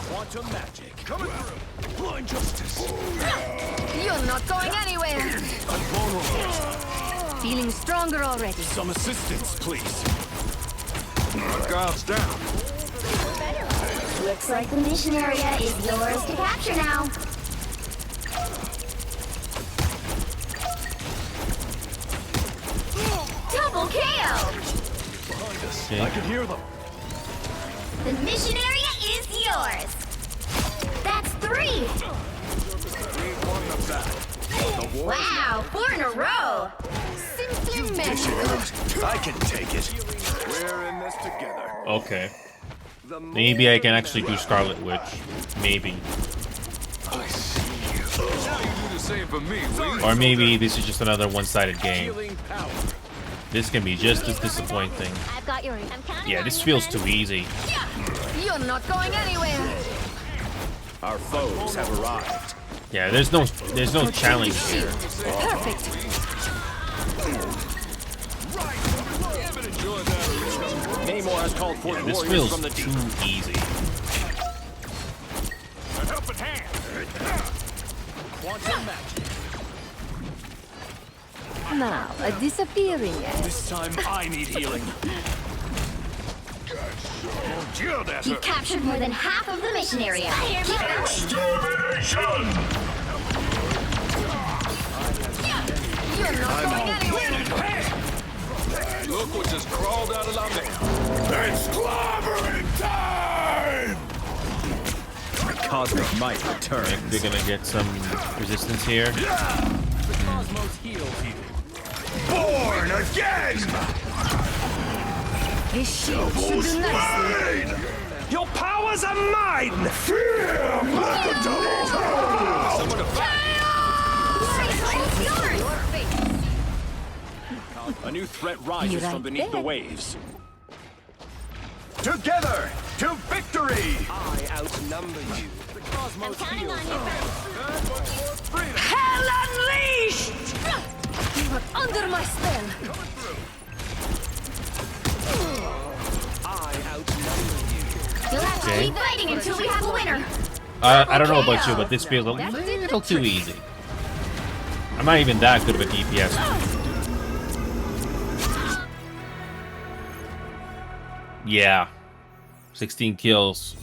Quantum magic. Coming through. Blind justice. You're not going anywhere. Feeling stronger already. Some assistance, please. Guards down. Looks like the mission area is yours to capture now. Double KO! I can hear them. The mission area is yours. That's 3. Wow, 4 in a row. Simply magical. I can take it. We're in this together. Okay. Maybe I can actually do Scarlet Witch. Maybe. I see you. Now you do the same for me, Wee. Or maybe this is just another one-sided game. Healing power. This can be just as disappointing. I've got your. I'm counting Yeah, on this you, feels friend. too easy. You're not going anywhere. Our foes have arrived. Yeah, there's no challenge here. Perfect. Namor has called for This warriors feels from the too deep. easy. A helping hand. Quantum magic. Now, a disappearing act. This time I need healing. Oh, dear, that You've hurt. captured more than half of the mission area. Keep going. You're not going anywhere. Look what just crawled out of our man. It's clobbering time! Cosmic might return. They're gonna get some resistance here. The cosmos heals you. Born again! This shield should do nicely. Your powers are mine! Fear my double power! A new threat rises You're from right beneath the there. waves. Together to victory! I outnumber you. The cosmos Counting on you, friend. Hell unleashed! You are under my spell. I outnumber you. You'll have to Okay. keep fighting until we have a winner. I don't know about you, but this feels a little too easy. I'm not even that good of a DPS. Yeah. 16 kills.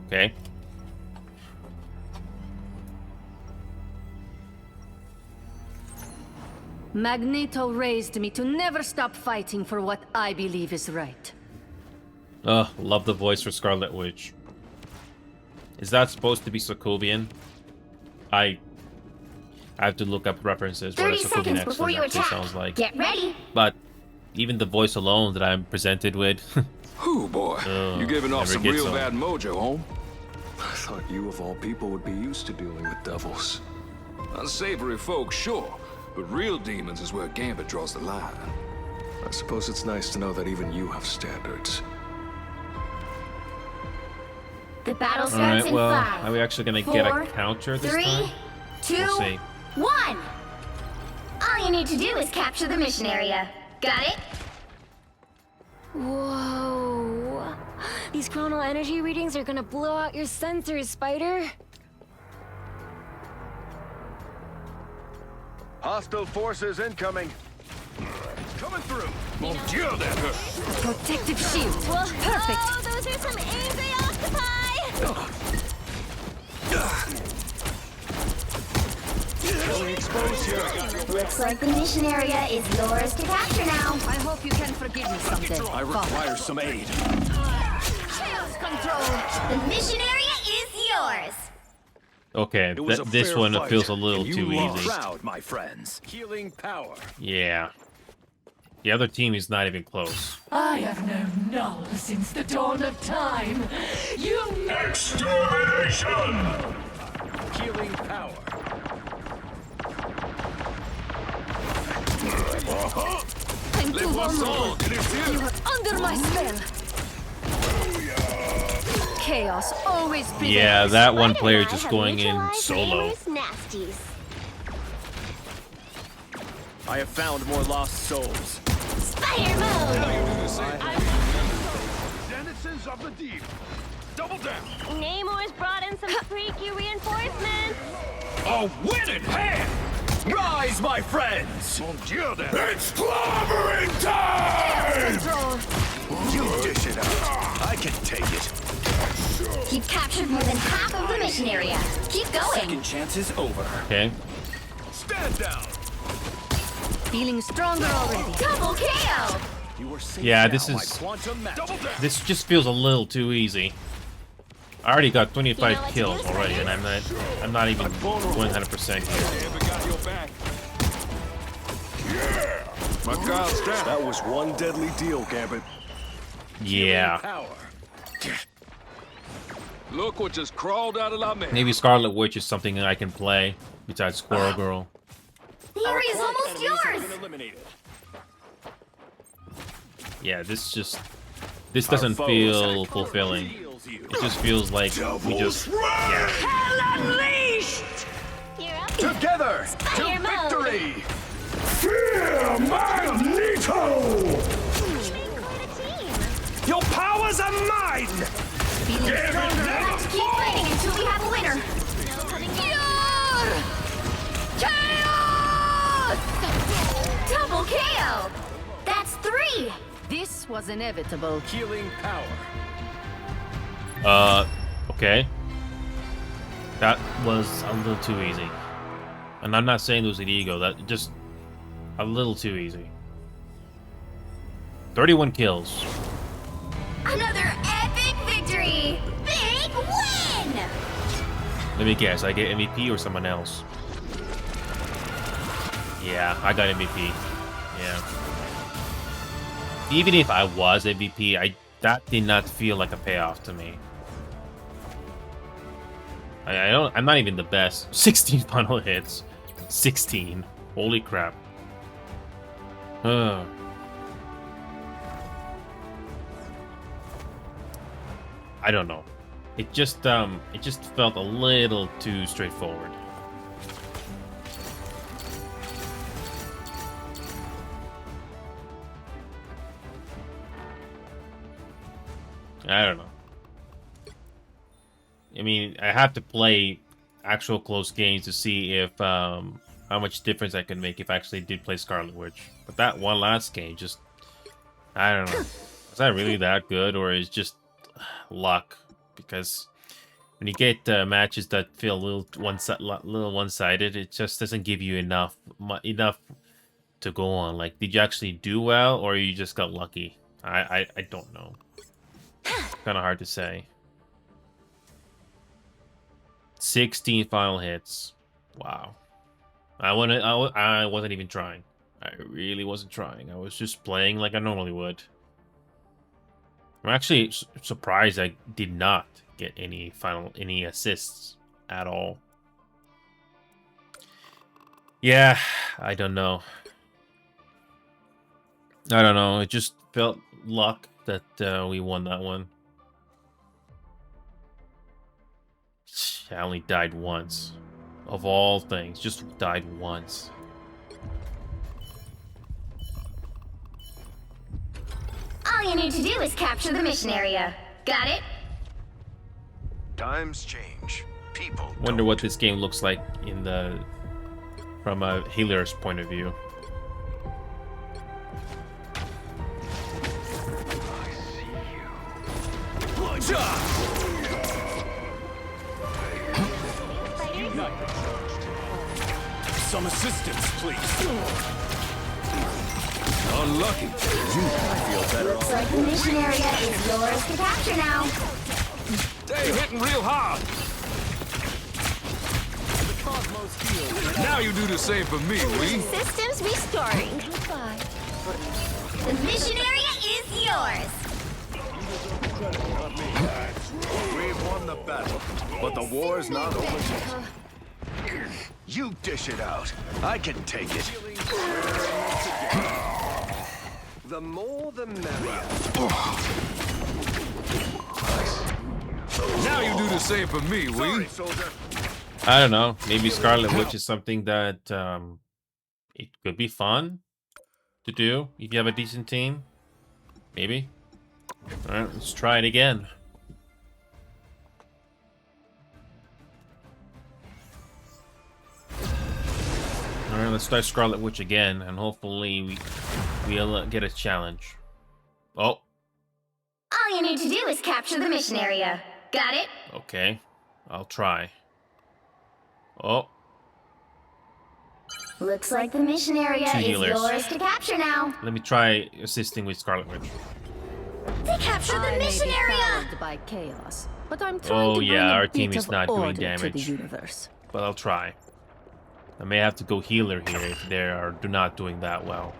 Okay. Magneto raised me to never stop fighting for what I believe is right. Ugh, love the voice for Scarlet Witch. Is that supposed to be Sokovian? I have to look up references what a 30 Sokovian seconds accent before you actually attack. sounds like. Get ready. But even the voice alone that I'm presented with, Whew, boy. You giving off never some gets real old. bad mojo, huh? I thought you, of all people, would be used to dealing with devils. Unsavory folk, sure. But real demons is where Gambit draws the line. I suppose it's nice to know that even you have standards. The battle all starts right. in Well, 5. are we actually gonna get a 4, counter this 3, time? 2, We'll see. 1. All you need to do is capture the mission area. Got it? Whoa. These chronal energy readings are gonna blow out your sensors, Spider. Hostile forces incoming. Coming through. Oh, dear, that hurt. Protective shield. Perfect. Oh, those are some angry octopi! Feeling exposed here. Looks like the mission area is yours to capture now. I hope you can forgive me someday. I require some aid. Chaos control. The mission area is yours. Okay, It was a this fair one fight, feels a little and you too lost. easy. Proud, my friends. Healing power. Yeah. The other team is not even close. I have known null since the dawn of time. You Extermination! Healing power. I'm too vulnerable. You are under my spell. Chaos always prevails. Yeah, that one player just going in solo. Nasties. I have found more lost souls. Spider mode! Denizens of the deep. Double down. Namor's brought in some freaky reinforcements. A winning hand! Rise, my friends! It's clobbering time! Control. You dish it out. I can take it. You've captured more than half of the mission area. Keep going. Second chance is over. Okay. Stand down. Feeling stronger already. Double KO! You are safe Yeah, now, this my is- quantum magic. Double down. This just feels a little too easy. I already got 25 You know what to kills do, already, and I'm not even 100% here. Never got your back. My God's down. That was one deadly deal, Gambit. Yeah. Power. Look what just crawled out of our man. Maybe Scarlet Witch is something I can play besides Squirrel Girl. The area's almost Enemies have yours! been eliminated. Yeah, this doesn't feel fulfilling. Heals you. It just feels like we just yeah. Hell unleashed! You're up. Together Fire to mode. victory! Fear Magneto! Your powers are mine! Feeling stronger. Let's keep fighting until we have a winner. Chaos! Double KO! That's 3! This was inevitable. Healing power. Okay. That was a little too easy. And I'm not saying it was illegal, that just a little too easy. 31 kills. Another epic victory! Big win! Let me guess, I get MVP or someone else? Yeah, I got MVP. Yeah. Even if I was MVP, that did not feel like a payoff to me. I'm not even the best. 16 final hits. 16. Holy crap. I don't know. It just felt a little too straightforward. I don't know. I mean, I have to play actual close games to see if how much difference I can make if I actually did play Scarlet Witch. But that one last game, just I don't know. Is that really that good, or is just luck? Because when you get matches that feel a little one-sided, it just doesn't give you enough to go on. Like, did you actually do well, or you just got lucky? I don't know. Kind of hard to say. 16 final hits. Wow. I wasn't even trying. I really wasn't trying. I was just playing like I normally would. I'm actually surprised I did not get any assists at all. Yeah, I don't know. It just felt luck that we won that one. I only died once. Of all things, just died once. All you need to do is capture the mission area. Got it? Times change. People Wonder what this game looks like from a healer's point of view. Some assistance, please. Unlucky. Looks like the mission area is yours to capture now. They hitting real hard. The cosmos heals. Now you do the same for me, Lee. Systems restoring. Goodbye. The mission area is yours. We've won the battle, but the war's not over yet. You dish it out. I can take it. The more the merrier. Now you do the same for me, will Sorry, you? soldier. I don't know. Maybe Scarlet Witch is something that it could be fun to do if you have a decent team. Maybe. All right, let's try it again. All right, let's try Scarlet Witch again, and hopefully we'll get a challenge. Oh, All you need to do is capture the mission area. Got it? okay. I'll try. Oh, Looks like the mission area Two is healers. yours to capture now. let me try assisting with Scarlet Witch. To capture the I may mission be area. fouled by chaos, but I'm trying to bring yeah, a our bit team is of not doing order to the damage. universe. But I'll try. I may have to go healer here if they are not doing that well.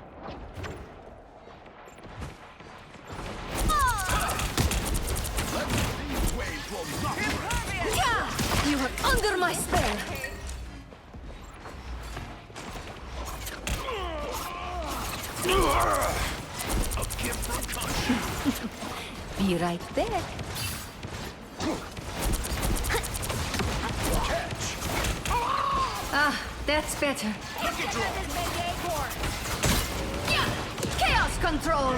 You are under my spell. Be right back. Ah, that's better. Chaos control.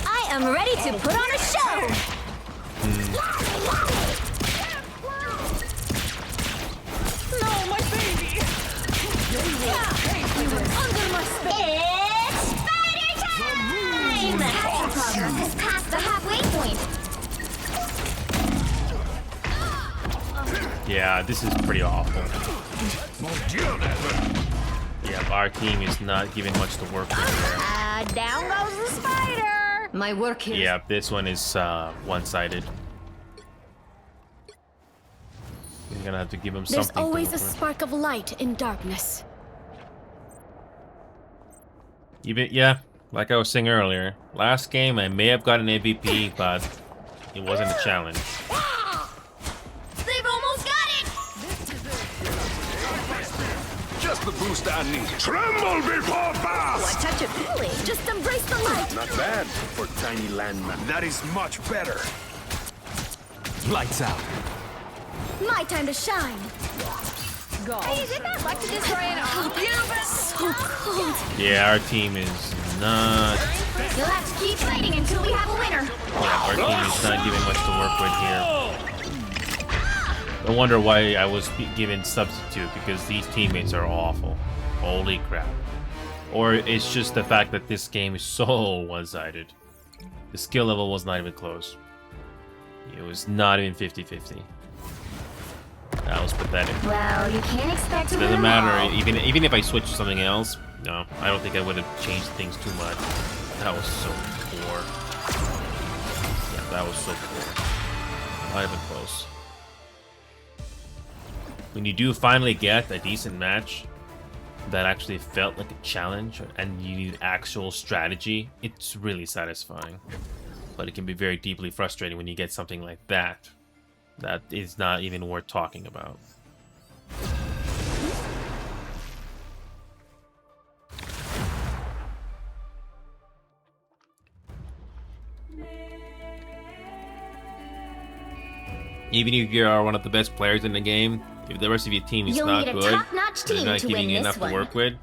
I am ready to put on a show. No, my baby. You are under my spell. It's spider time! Capture progress is past the halfway point. Yeah, this is pretty awful. Yeah, our team is not giving much to work with here. Down goes the spider. My work here. Yeah, this one is one-sided. You're gonna have to give him There's something. always to a work with. spark of light in darkness. Even yeah, like I was saying earlier, last game I may have got an MVP, but it wasn't a challenge. They've almost got it. Just the boost I need. Tremble before Bass! Touch it fully. Just embrace the light. Not bad for tiny landman. That is much better. Lights out. My time to shine. Go. Hey, did that like to destroy an So cold. Yeah, our team is not. You'll have to keep fighting until we have a winner. Yeah, our team is not giving much to work with here. No wonder why I was given substitute, because these teammates are awful. Holy crap. Or it's just the fact that this game is so one-sided. The skill level was not even close. It was not even 50-50. That was pathetic. Well, you can't expect to It win doesn't them all. matter. Even if I switched to something else, no, I don't think I would have changed things too much. That was so poor. Yeah, that was so poor. Not even close. When you do finally get a decent match that actually felt like a challenge and you need actual strategy, it's really satisfying. But it can be very deeply frustrating when you get something like that. That is not even worth talking about. Even if you are one of the best players in the game, if the rest of your team is You'll not need a good, top-notch they're team not to giving win you this enough one. to work with,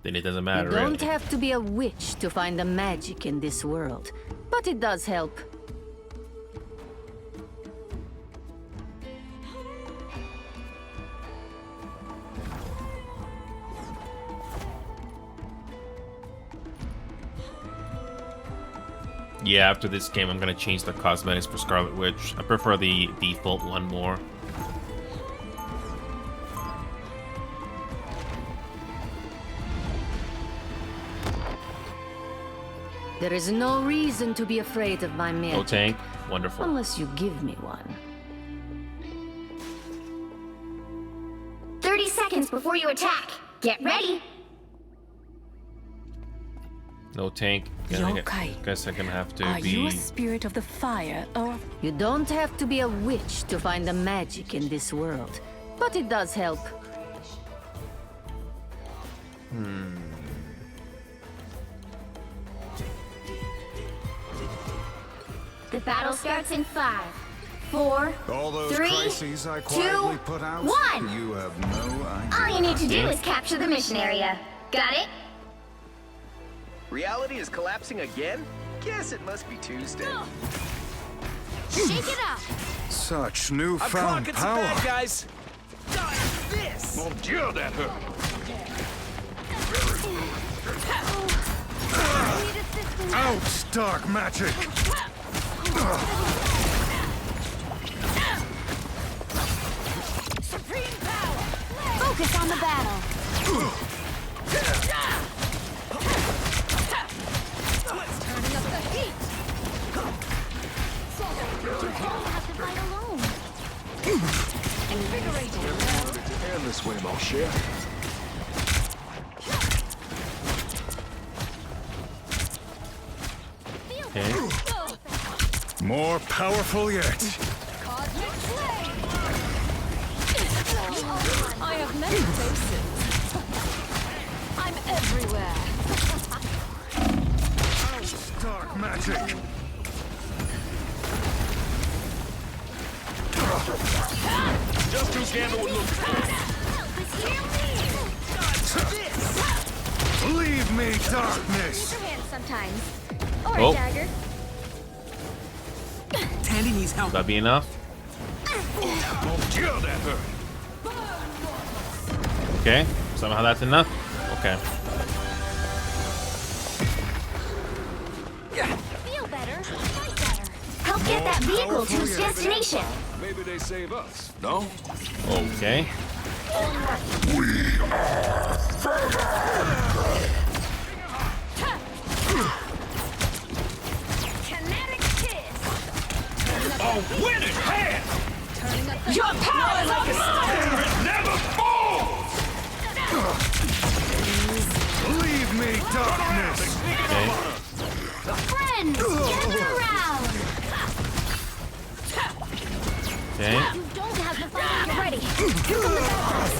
then it doesn't matter, You don't really. have to be a witch to find the magic in this world, but it does help. Yeah, after this game, I'm gonna change the cosmetics for Scarlet Witch. I prefer the default one more. There is no reason to be afraid of my magic. No tank, wonderful. Unless you give me one. 30 seconds before you attack. Get ready. No tank. Yokai. Guess I'm gonna have to Are you a be. spirit of the fire, or You don't have to be a witch to find the magic in this world, but it does help. The battle starts in 5, 4, All those 3, crises I 2, quietly put out, 1. you have no idea. All you need to do is capture the mission area. Got it? Reality is collapsing again? Guess it must be Tuesday. Shake it up. Such I'm newfound clocking some power. bad guys. This. Mon Dieu, that hurt. Out, dark magic. Supreme power. Focus on the battle. Turning up the heat. You don't have to fight alone. Invigorating. And this way, mon cher. Okay. More powerful yet. Cosmic flame. I have many faces. I'm everywhere. Out, dark magic. Just who Gambit would look for. Leave me, darkness. Your hands sometimes. Or Oh. a dagger. Tandy needs help. Will that be enough? Mon Dieu, that hurt. Okay. Somehow that's enough. Okay. Feel better. Fight better. Help get that vehicle to its destination. Maybe they save us. No? Okay. Kinetic kiss. A winning hand! Turning up the Your power is like a star! It never falls! Leave me, darkness. Okay. Friends, gather around. Okay. You don't have to fight. Get ready. Here come the bad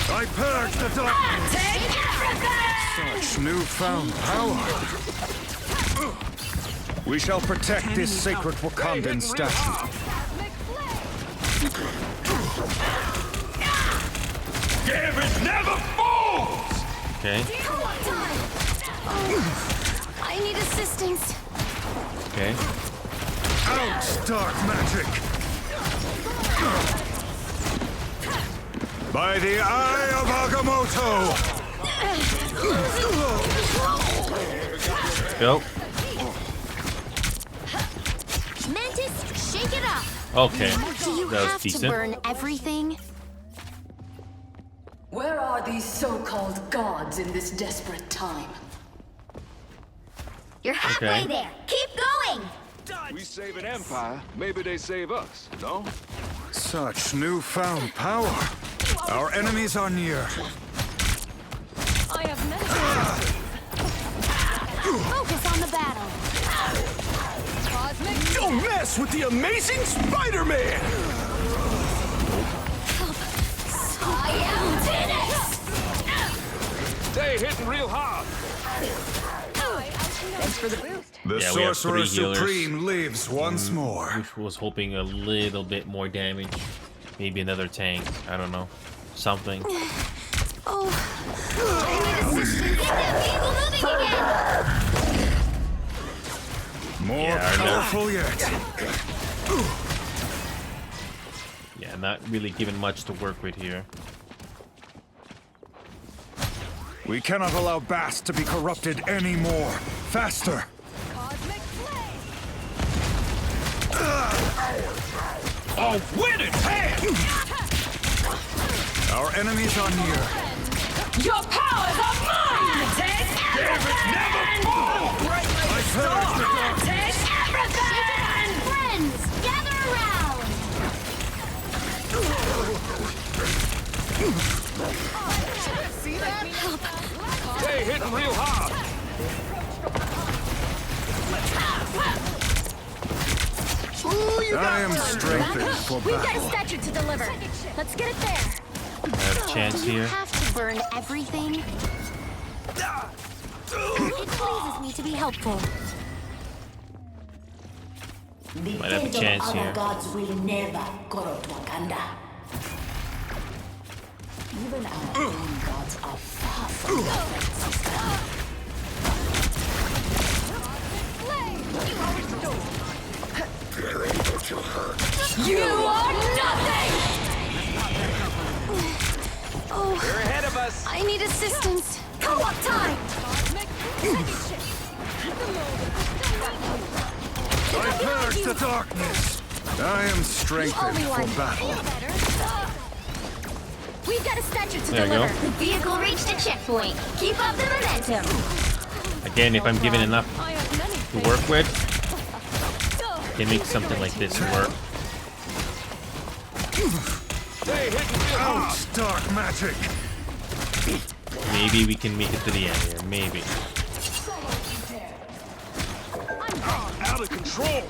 I purge the darkness. Take everything! Such newfound power. We shall protect this sacred Wakandan statue. Gambit never falls! Okay. I need assistance. Okay. Out, dark magic. By the eye of Agamotto. Let's go. Mantis, shake it up. Okay. Do you That was have to decent. burn everything? Where are these so-called gods in this desperate time? You're halfway Okay. there. Keep going. We save an empire, maybe they save us. No? Such newfound power. Our enemies are near. I have many. Focus on the battle. Cosmic. Don't mess with the amazing Spider-Man! I am finished. Stay hitting real hard. Thanks for the boost. The Yeah, we have Sorcerer 3 healers. Supreme lives once more. Which was hoping a little bit more damage. Maybe another tank. I don't know. Something. Oh, I need assistance. Get that vehicle moving again. More Yeah, I know. powerful yet. Yeah, not really given much to work with here. We cannot allow Bast to be corrupted anymore. Faster. Cosmic flame. A winning hand! Our enemies are near. Your powers are mine! Take everything! Never falls! I purge the dark. Take everything! Friends, gather around. See that? I am strengthened for We've got a battle. statue to deliver. Let's get it there. I have a chance Do you here. have to burn everything? It pleases me to be helpful. Might have a chance here. Gods will never corrupt Wakanda. Even our own gods are far from perfect, sister. You are nothing! Oh, They're ahead of us. I need assistance. Co-op time! I purge the darkness. I am strengthened for battle. We've got a statue to There you deliver. go. The vehicle reached a checkpoint. Keep up the momentum. Again, if I'm given enough to work with, I can make something like this work. Out, dark magic. Maybe we can make it to the end here. Maybe. Out of control.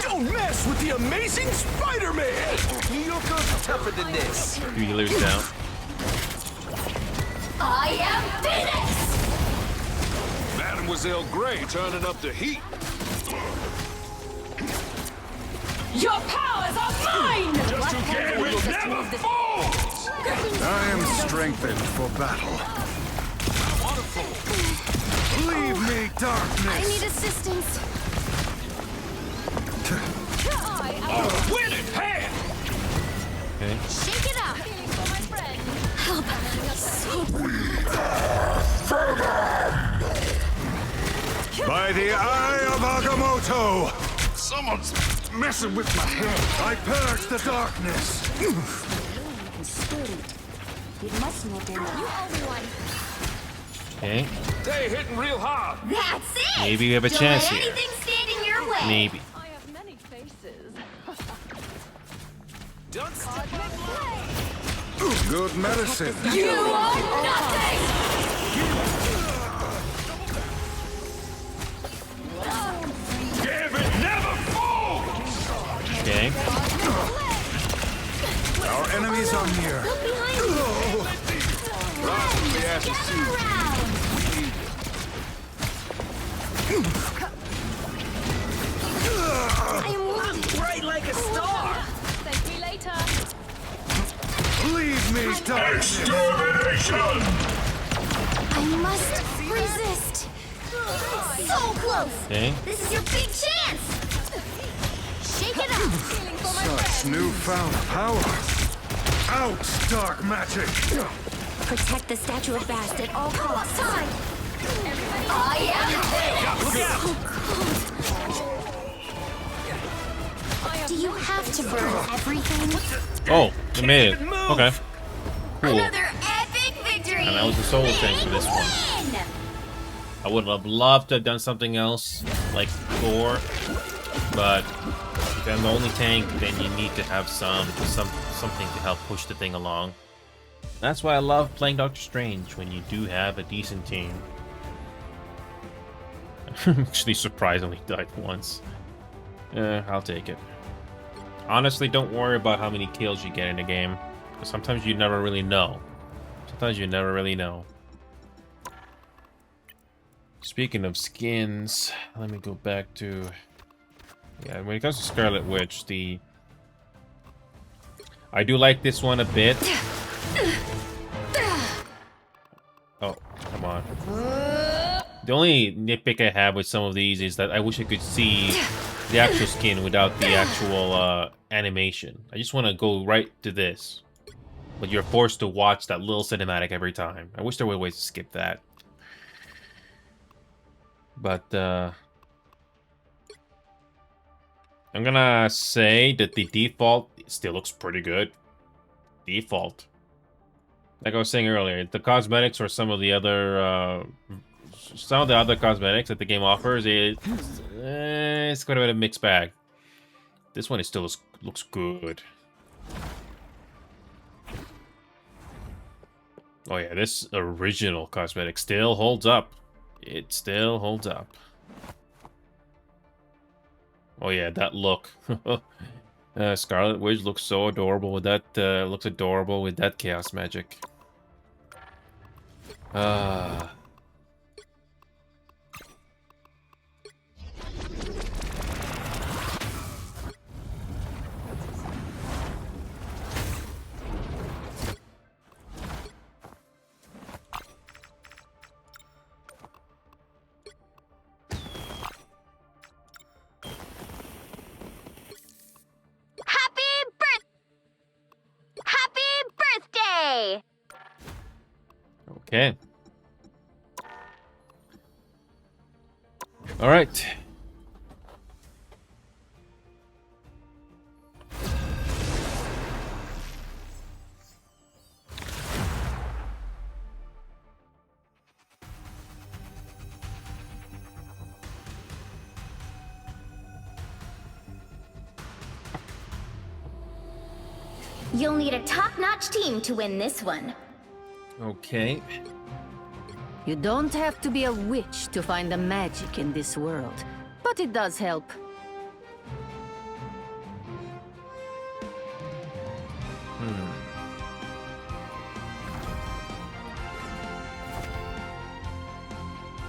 Don't mess with the amazing Spider-Man. You'll go tougher than this. Wheeler's down. I am Phoenix! Mademoiselle Grey turning up the heat. Your powers are mine! Just together we'll never fall. I am strengthened for battle. Leave me, darkness. I need assistance. Win it, hand. Okay. Shake it up. Help. By the eye of Agamotto. Someone's messing with my head. I purge the darkness. It must not end. You owe me one. Okay. They hitting real hard. That's it! Maybe we have a Don't chance let here. anything stand in your way. Maybe. I have many faces. Don't step Good medicine. You are nothing! Damn it, never fall. Okay. Our enemies are near. Rise from the ashes too. I am wounded. bright like a star. Thank me later. Leave me, darkness. I must resist. So close! Okay. This is your big chance! Shake it up. Such newfound power. Out, dark magic. Protect the statue of Bast at all costs. Time. I am Phoenix! Do you have to burn everything? Oh, we made it. Okay. Cool. Another epic victory! And that was the solo tank for this one. Win! I would have loved to have done something else, like Thor, but if I'm the only tank, then you need to have something to help push the thing along. That's why I love playing Doctor Strange, when you do have a decent team. Actually, surprisingly died once. I'll take it. Honestly, don't worry about how many kills you get in a game, because sometimes you never really know. Sometimes you never really know. Speaking of skins, let me go back to... Yeah, when it comes to Scarlet Witch, I do like this one a bit. Oh, come on. The only nitpick I have with some of these is that I wish I could see the actual skin without the actual animation. I just want to go right to this. But you're forced to watch that little cinematic every time. I wish there were ways to skip that. But, I'm gonna say that the default still looks pretty good. Default. Like I was saying earlier, the cosmetics or some of the other cosmetics that the game offers, it's quite a bit of a mixed bag. This one still looks good. Oh yeah, this original cosmetic still holds up. It still holds up. Oh yeah, that look. Scarlet Witch looks so adorable with that. Looks adorable with that chaos magic. Ah. Happy birthday! Okay. All right. You'll need a top-notch team to win this one. Okay. You don't have to be a witch to find the magic in this world, but it does help.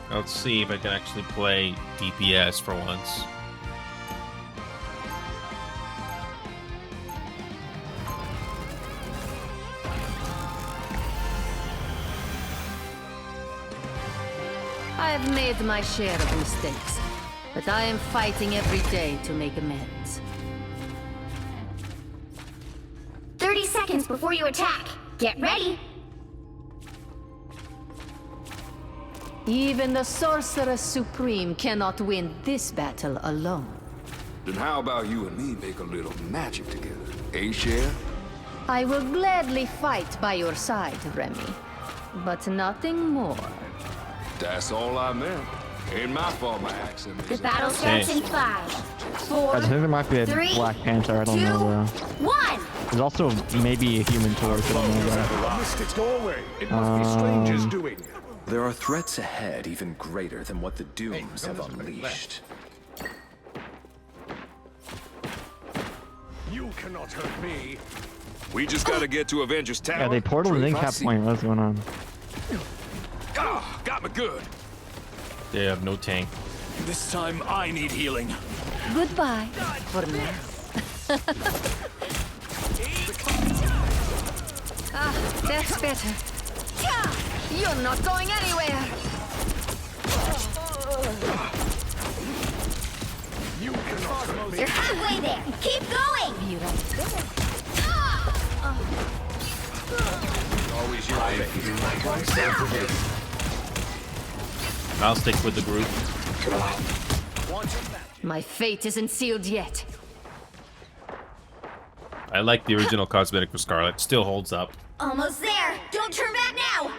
Let's see if I can actually play TTS for once. I've made my share of mistakes, but I am fighting every day to make amends. 30 seconds before you attack. Get ready. Even the Sorceress Supreme cannot win this battle alone. Then how about you and me make a little magic together? Eh, Cher? I will gladly fight by your side, Remy, but nothing more. That's all I meant. Ain't my fault my accent The is battle starts in 5, 4, I think there might be a 3, Black Panther, I don't 2, know though. 1. There's also maybe a Human Torch, I don't know though. Missed its doorway. It must be strangers doing. There are threats ahead even greater than what the Dooms have unleashed. You cannot hurt me. We just gotta get to Avengers Tower. Yeah, they portaled in Cap Point, what's going on? Ah, got me good. They have no tank. This time I need healing. Goodbye for now. That's better. You're not going anywhere. You cannot hurt me. You're halfway there. Keep going. Be right there. Always your way. I'll stick with the group. My fate isn't sealed yet. I like the original cosmetic for Scarlet. Still holds up. Almost there. Don't turn back now.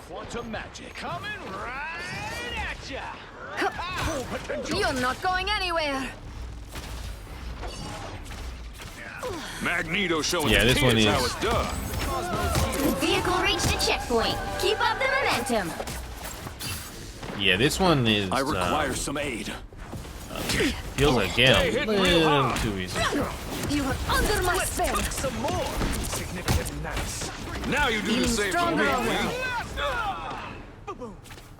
Quantum magic coming right at ya. You're not going anywhere. Magneto showing Yeah, the this one kids is- how it's done. The vehicle reached a checkpoint. Keep up the momentum. Yeah, this one is. I require some aid. Feels like again a little too easy. You are under my spell. Some more. Significant nice. Now you do the same for me.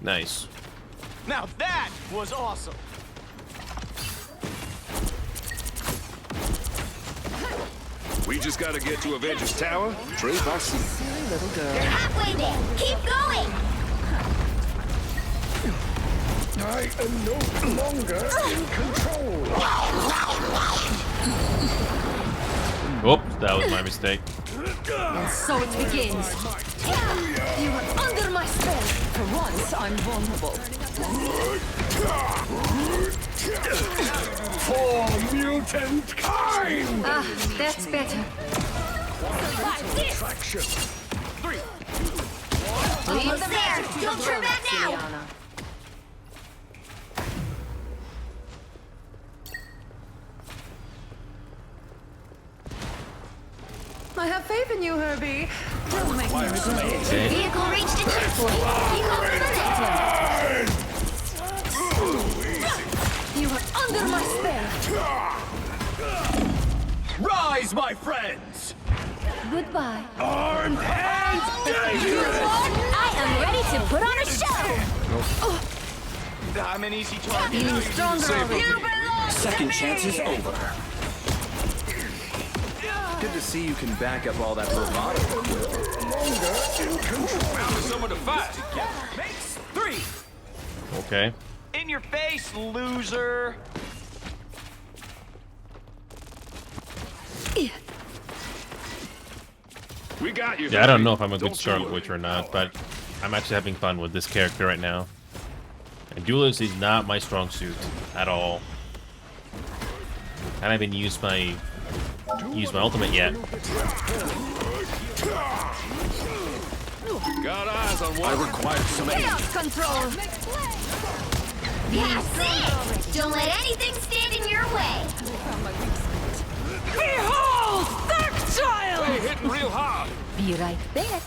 Nice. Now that was awesome. We just gotta get to Avengers Tower. Trade by sea. Silly little girl. You're halfway there. Keep going. I am no longer in control. Oops, that was my mistake. And so it begins. You are under my spell. For once, I'm vulnerable. For mutant kind. That's better. Traction. 3. Almost there. Don't turn back now. I have faith in you, Herbie. Don't make me regret it. The vehicle reached a checkpoint. Keep up the momentum. Goodbye. Armed and dangerous! I am ready to put on a show! I'm an easy target. Feeling stronger already. Second chance is over. Good to see you can back up all that bravado. Found someone to fight. Makes 3. Okay. In your face, loser. We got you. Yeah, I don't know if I'm a good Scarlet Witch or not, but I'm actually having fun with this character right now. And Duelist is not my strong suit at all. I haven't used my ultimate yet. Got eyes on I one. require some aid. Chaos control. That's it! Don't let anything stand in your way. Behold, Dark Child! Hey, hitting real hard. Be right back.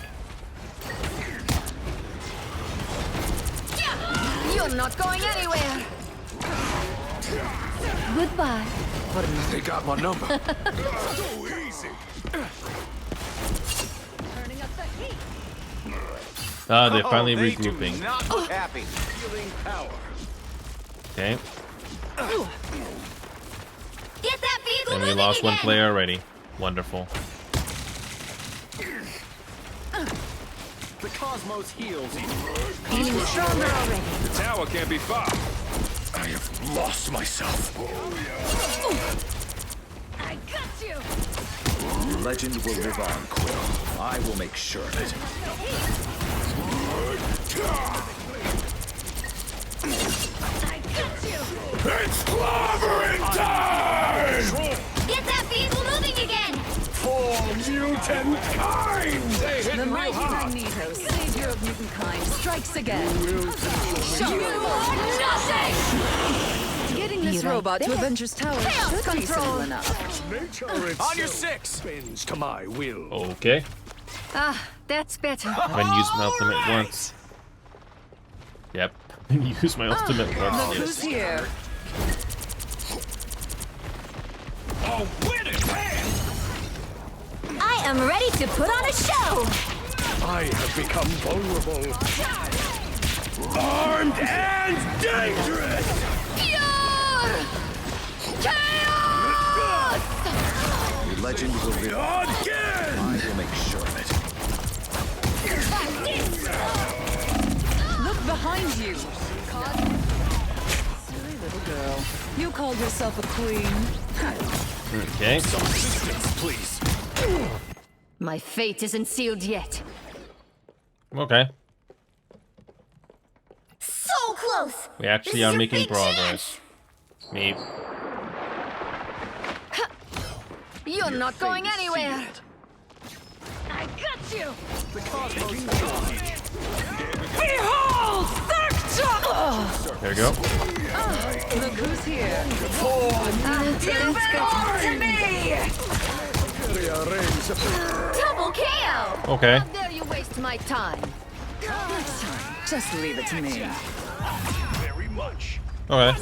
You're not going anywhere. Goodbye. For now. They got my number. So easy. Turning up the heat. Ah, they're finally They regrouping. do not look happy. Feeling power. Okay. Get that vehicle And we moving lost one again. player already. Wonderful. The cosmos heals. Feeling stronger already. The tower can't be far. I have lost myself. I got you. Legend will live on, Quill. I will make sure of it. I got you. It's clobbering time! Get that vehicle moving again. For mutant kind! They hitting The real mighty hard. Magneto, savior of mutant kind, strikes again. Show me nothing. Getting this robot to Avengers Tower Chaos should be control. simple enough. Nature On your itself 6! bends to my will. Okay. Ah, that's better. I haven't used my ultimate once. Yep. Use my ultimate Look once. who's Yes. here. A winning hand! I am ready to put on a show! I have become vulnerable. Armed and dangerous! Pure chaos! Legend will live on. Again! I will make sure of it. Look behind you. Silly little girl. You called yourself a queen. Okay. Some assistance, please. My fate isn't sealed yet. Okay. So close. We actually This is are your making big progress. Me. You're not going anywhere. I got you. Behold, Dark Child! There we go. Look who's here. Double KO. Okay. How dare you waste my time? Next time, just leave it to me. Very much. Okay.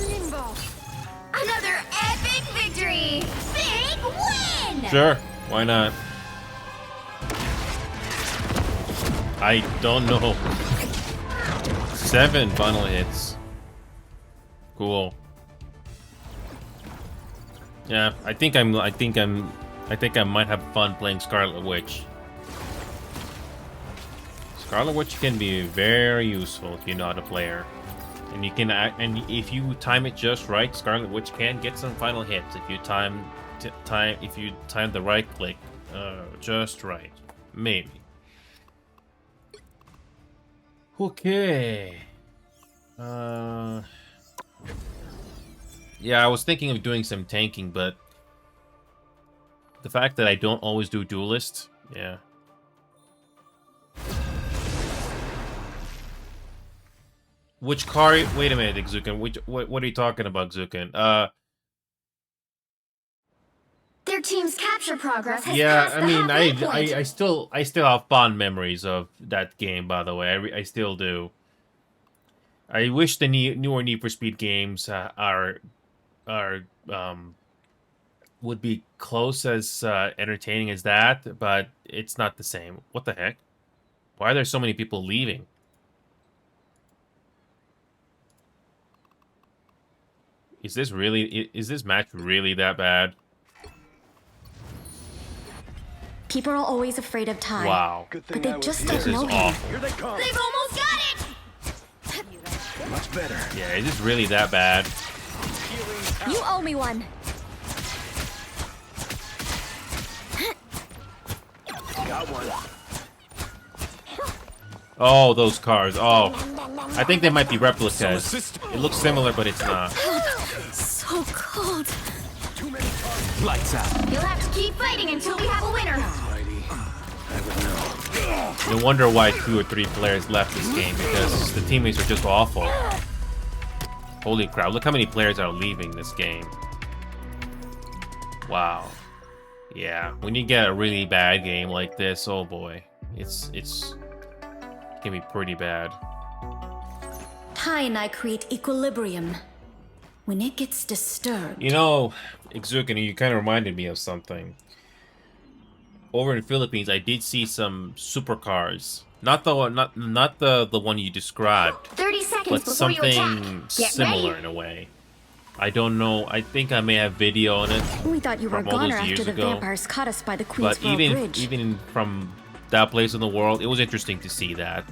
Another epic victory. Big win. Sure. Why not? I don't know. 7 funnel hits. Cool. Yeah, I think I might have fun playing Scarlet Witch. Scarlet Witch can be very useful if you know how to play her. And you can and if you time it just right, Scarlet Witch can get some final hits if you time the right click just right. Maybe. Okay. Yeah, I was thinking of doing some tanking, but the fact that I don't always do duelist, yeah. Which car? Wait a minute, Xuken. What are you talking about, Xuken? Their team's capture progress has Yeah, passed I the mean, halfway point. I still have fond memories of that game. By the way, I still do. I wish the newer Need for Speed games are would be close as entertaining as that, but it's not the same. What the heck? Why are there so many people leaving? Is this match really that bad? People are always afraid of Ty. Wow. But they just don't This know is him. awful. They've almost got it! Much better. Yeah, is this really that bad? You owe me one. Got one. Oh, those cars. Oh. I think they might be replicas. It looks similar, but it's not. So cold. Lights out. You'll have to keep fighting until we have a winner. No wonder why 2 or 3 players left this game, because the teammates are just awful. Holy crap, look how many players are leaving this game. Wow. Yeah, when you get a really bad game like this, oh boy. It can be pretty bad. Ty and I create equilibrium. When it gets disturbed. You know, Exukin, you kind of reminded me of something. Over in the Philippines, I did see some supercars. Not the one you described, 30 seconds but before you attack. something Get similar ready. in a way. I don't know. I think I may have video on it. We thought you were a from all those goner after years the ago. vampires caught us by the But Queensboro Bridge. even from that place in the world, it was interesting to see that.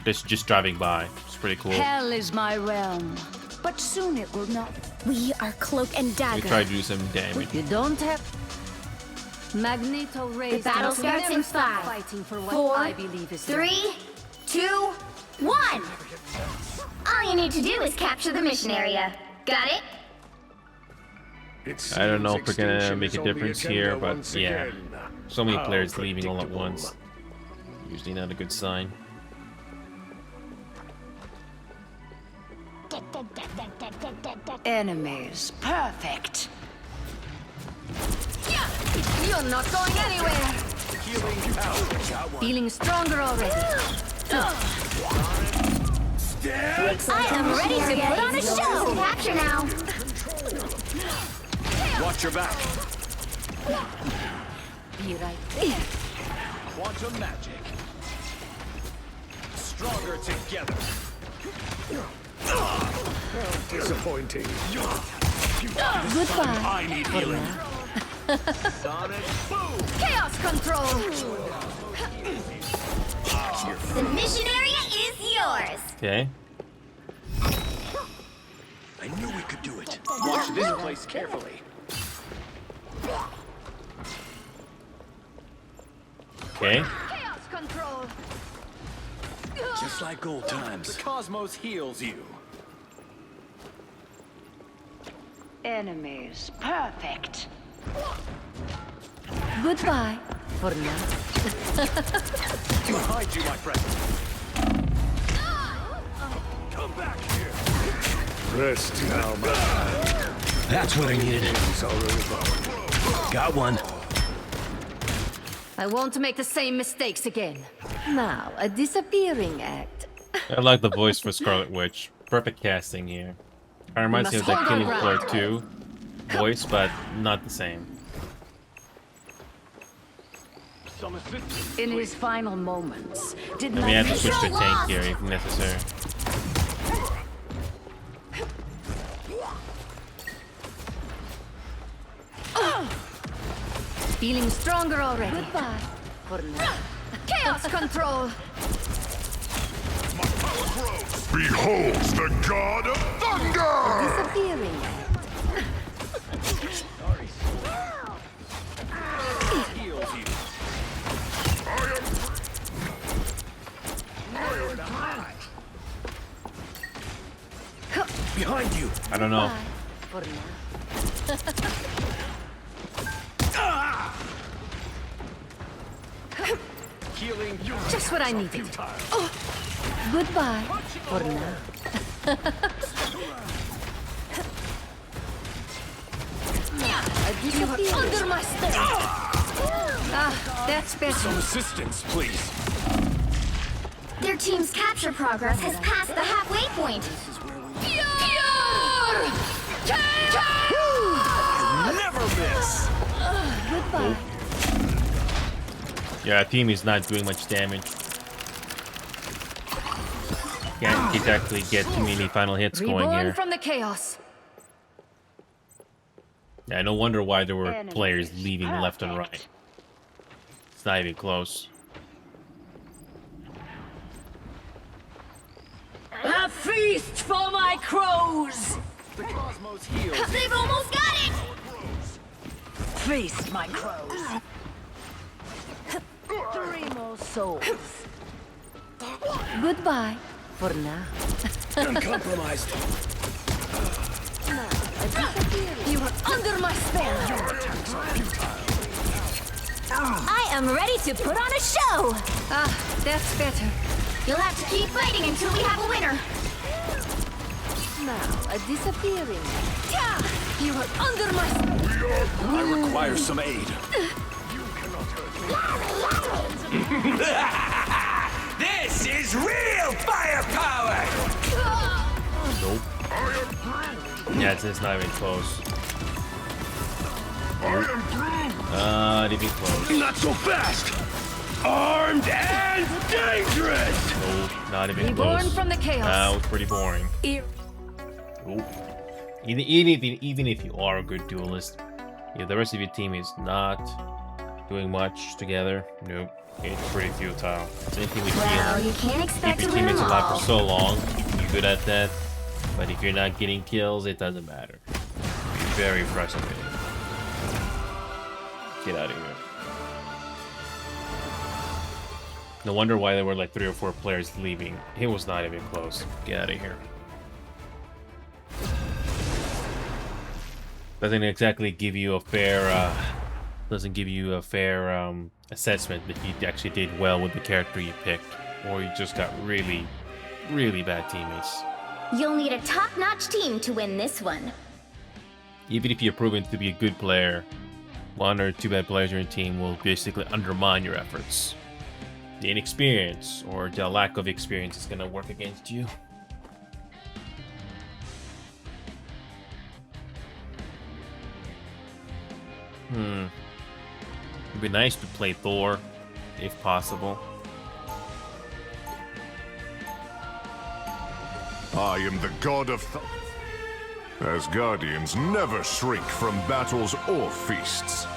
Just driving by. It's pretty cool. Hell is my realm, but soon it will not. We are Cloak and We Dagger. try to do some damage. You don't have. Magneto raised The battle us to starts never in stop 5, fighting for what 4, I believe is 3, 2, 1. All you need to do is capture the mission area. Got it? I don't know if we're gonna make a difference here, but yeah. So many players leaving all at once. Usually not a good sign. Enemies. Perfect. You're not going anywhere. Feeling stronger already. I am ready to put on a show. Capture now. Watch your back. Be right there. Quantum magic. Stronger together. Disappointing. Goodbye. I need healing. Sonic boom. Chaos control. The mission area is yours. Okay. I knew we could do it. Watch this place carefully. Okay. Chaos control. Just like old times. The cosmos heals you. Enemies. Perfect. Goodbye. For now. Behind you, my friend. Come back here. Rest now, man. That's what I needed. Got one. I won't make the same mistakes again. Now, a disappearing act. I like the voice for Scarlet Witch. Perfect casting here. It reminds me of the Must hold Killing our Floor ground. 2 voice, but not the same. Some assistance. In his final moments, did I not may have to switch to Mission tank lost. here if necessary. feeling stronger already. Goodbye. For now. Chaos control. Behold the god of thunder! Disappearing act. Heals you. Behind you. I don't know. For now. Healing you. Just what I needed. Oh. Goodbye. For now. You are under my step. Ah, that's better. Some assistance, please. Their team's capture progress has passed the halfway point. Never miss. Goodbye. Yeah, team is not doing much damage. Can't exactly get too many final hits going Reborn here. from the chaos. Yeah, no wonder why there were players leaving left and right. It's not even close. A feast for my crows! The cosmos heals. They've almost got it! Feast, my crows. 3 more souls. Goodbye. For now. Uncompromised. You are under my spell. I am ready to put on a show! Ah, that's better. You'll have to keep fighting until we have a winner. Now, a disappearing. You are under my spell. I require some aid. This is real firepower! Nope. Yeah, it's not even close. Not even close. Not so fast! Armed and dangerous! Nope, not even Reborn close. from the chaos. That was pretty boring. Nope. Even if you are a good duelist, if the rest of your team is not doing much together, nope. It's pretty futile. Same thing with Well, healing. you can't expect Keep to your win teammates them alive all. for so long, you're good at that. But if you're not getting kills, it doesn't matter. Very frustrating. Get out of here. No wonder why there were like 3 or 4 players leaving. It was not even close. Get out of here. Doesn't exactly give you a fair assessment that you actually did well with the character you picked, or you just got really, really bad teammates. You'll need a top-notch team to win this one. Even if you're proven to be a good player, 1 or 2 bad players on your team will basically undermine your efforts. The inexperience or the lack of experience is going to work against you. It'd be nice to play Thor, if possible. I am the god of Asgardians never shrink from battles or feasts.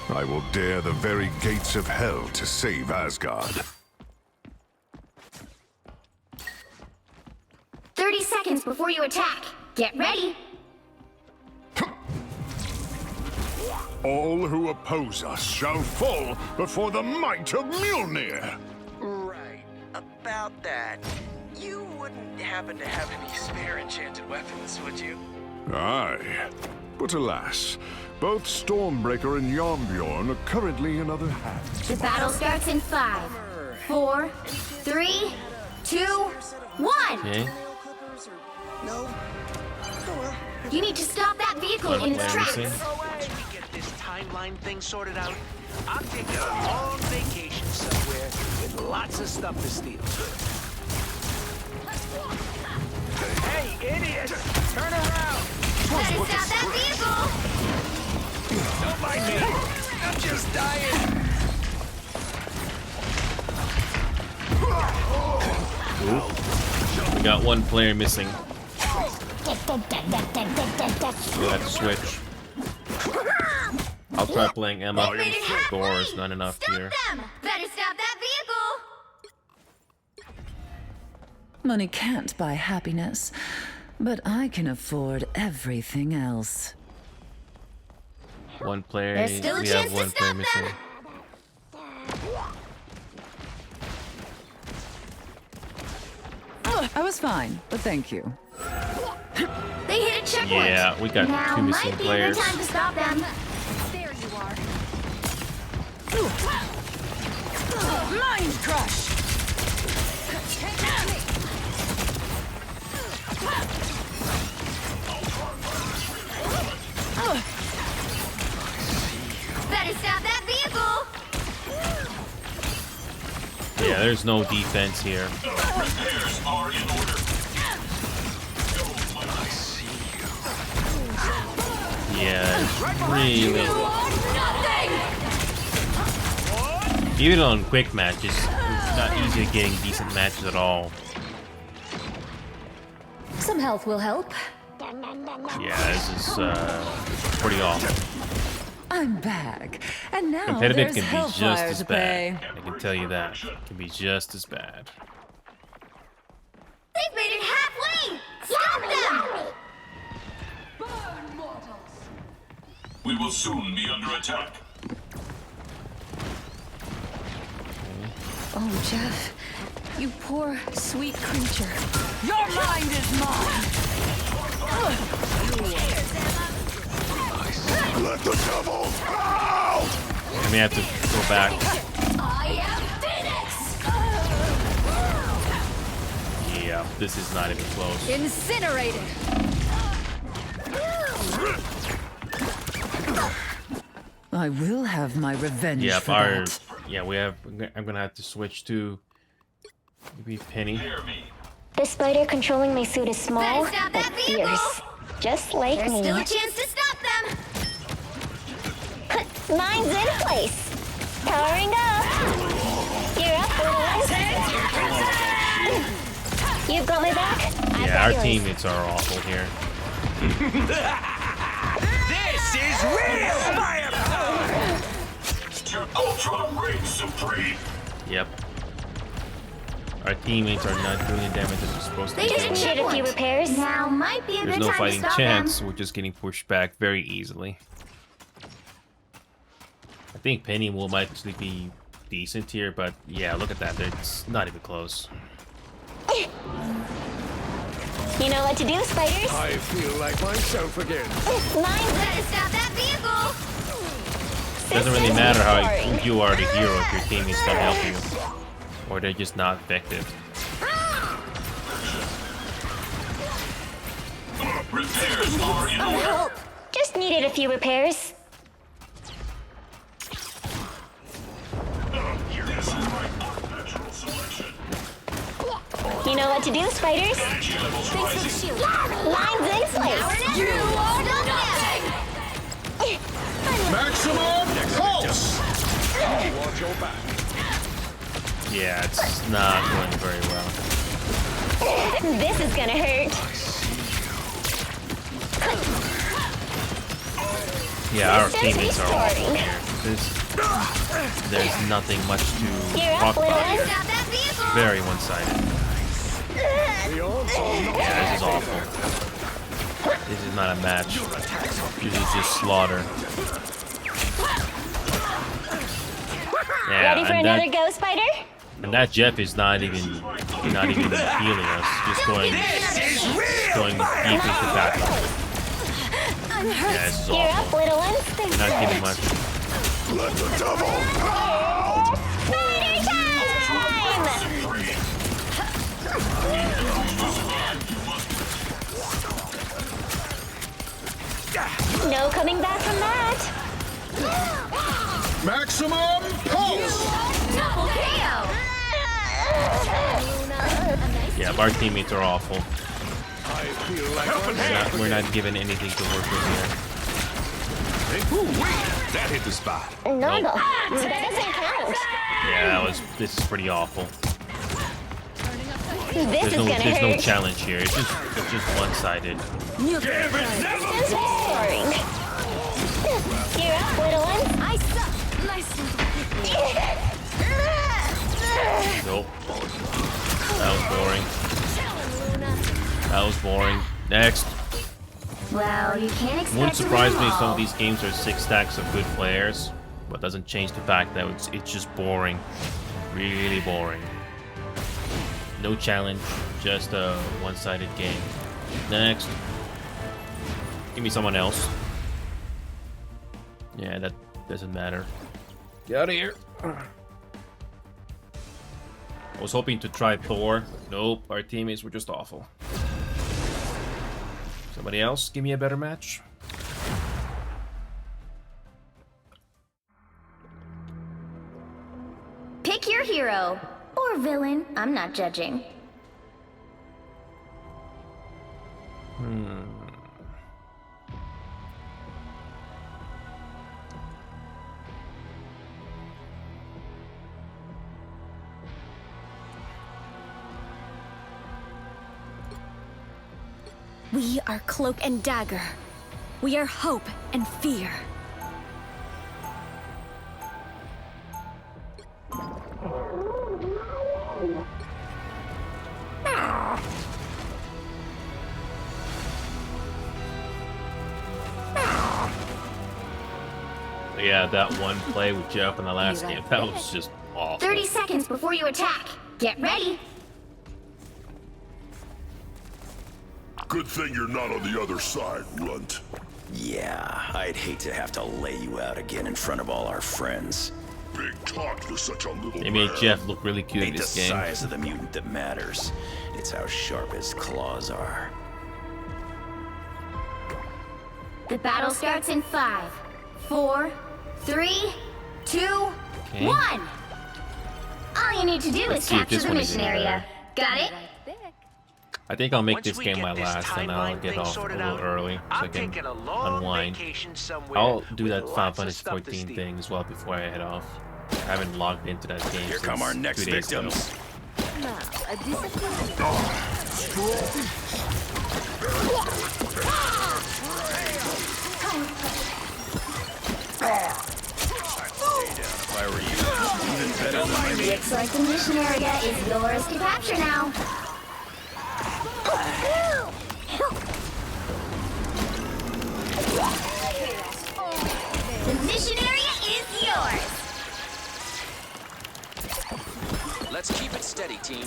I will dare the very gates of hell to save Asgard. 30 seconds before you attack. Get ready. All who oppose us shall fall before the might of Mjolnir. Right. About that. You wouldn't happen to have any spare enchanted weapons, would you? Aye. But alas, both Stormbreaker and Yarnbjorn are currently in other hands. The battle starts in 5, 4, 3, 2, 1. Okay. No. You need to stop that vehicle in its tracks. Once we get this timeline thing sorted out, I'm taking a long vacation somewhere with lots of stuff to steal. Hey, idiots! Turn around! Better stop that vehicle! Don't mind me! I'm just dying! We got 1 player missing. We'll have to switch. I'll try playing Emma. Thor is not enough here. Them! Better stop that vehicle! Money can't buy happiness, but I can afford everything else. 1 player. There's still a We chance have 1 to player stop missing. them. I was fine, but thank you. They hit a checkpoint. Yeah, we got now 2 missing might be players. the time to stop them. There you are. Mind crush! Better stop that vehicle! Yeah, there's no defense here. Repairs are in order. Yeah, it's really. Even on quick matches, it's not easy getting decent matches at all. Some health will help. Yeah, this is pretty awful. I'm back, and now Competitive there's can be just hellfire as to bad. pay. I can tell you that. It can be just as bad. They've made it halfway! Stop them! We will soon be under attack. Oh, Jeff, you poor, sweet creature. Your mind is mine! Let the devil out! I may have to go back. I am Phoenix! Yeah, this is not even close. Incinerated! I will have my revenge Yeah, for that. yeah, we have. I'm gonna have to switch to maybe Penny. The spider controlling my suit is small, Better stop but that vehicle! fierce. Just like There's me. still a chance to stop them! Mine's in place. Powering up. You're up, little one. You've got my back. I've Yeah, our got yours. teammates are awful here. This is real firepower! Ultra reign supreme. Yep. Our teammates are not doing the damage that they're supposed to They be didn't doing. need a few repairs. Now might be a There's good no time fighting to stop chance. them. We're just getting pushed back very easily. I think Penny will might actually be decent here, but yeah, look at that. It's not even close. You know what to do, spiders? I feel like myself again. Mine's Better stop that vehicle! Doesn't really matter how you are the hero if your teammates don't help you, or they're just not effective. Repairs are in order. help. Just needed a few repairs. This is my natural selection. You know what to do, spiders? Energy levels rising. Mine's in place. You are nothing! Maximum pulse! Watch your back. Yeah, it's not going very well. This is gonna hurt. Yeah, our teammates are awful here. There's nothing much to talk about here. Stop that vehicle! Very one-sided. Yeah, this is awful. This is not a match. This is just slaughter. Yeah, Ready for another go, spider? and that Jeff is not even healing us. Just going deep into battle. I'm Yeah, this is You're awful. up, little one. We're not getting much. Let the devil out! Spider time! No coming back from that. Maximum pulse! Double KO! Yeah, our teammates are awful. I feel like We're not given anything to work with here. That hit the spot. No, Nope. that doesn't count. Yeah, this is pretty awful. This There's is no gonna hurt. challenge here. It's just one-sided. Distance restoring. You're up, little one. I suck. Nice little Nope. That was boring. That was boring. Next. Well, you can't expect Wouldn't to surprise win me if them some of all. these games are 6 stacks of good players, but doesn't change the fact that it's just boring. Really boring. No challenge, just a one-sided game. Next. Give me someone else. Yeah, that doesn't matter. Get out of here. I was hoping to try Thor. Nope, our teammates were just awful. Somebody else, give me a better match. Pick your hero. Or villain. I'm not judging. We are Cloak and Dagger. We are hope and fear. Yeah, that one play with Jeff in the last game, that was just awful. 30 seconds before you attack. Get ready. Good thing you're not on the other side, Runt. Yeah, I'd hate to have to lay you out again in front of all our friends. Big talk for such a little They made Jeff look really cute in Ain't this the game. size of the mutant that matters. It's how sharp his claws are. The battle starts in 5, 4, 3, 2, 1. All you need to do Let's is see if capture this the one is mission any area. Got it? I think I'll make Once this we game get my this last, and I'll timeline get thing off a sorted little out, early so I I'm can taking a long unwind. vacation somewhere I'll do with that Final lots of Fantasy stuff to 14 steal. thing as well before I head off. I haven't logged into that game Here since come our next 2 days ago. victims. Now, a disappearance. If I were you, even better than my Looks like the mission area is yours to capture now. The mission area is yours. Let's keep it steady, team.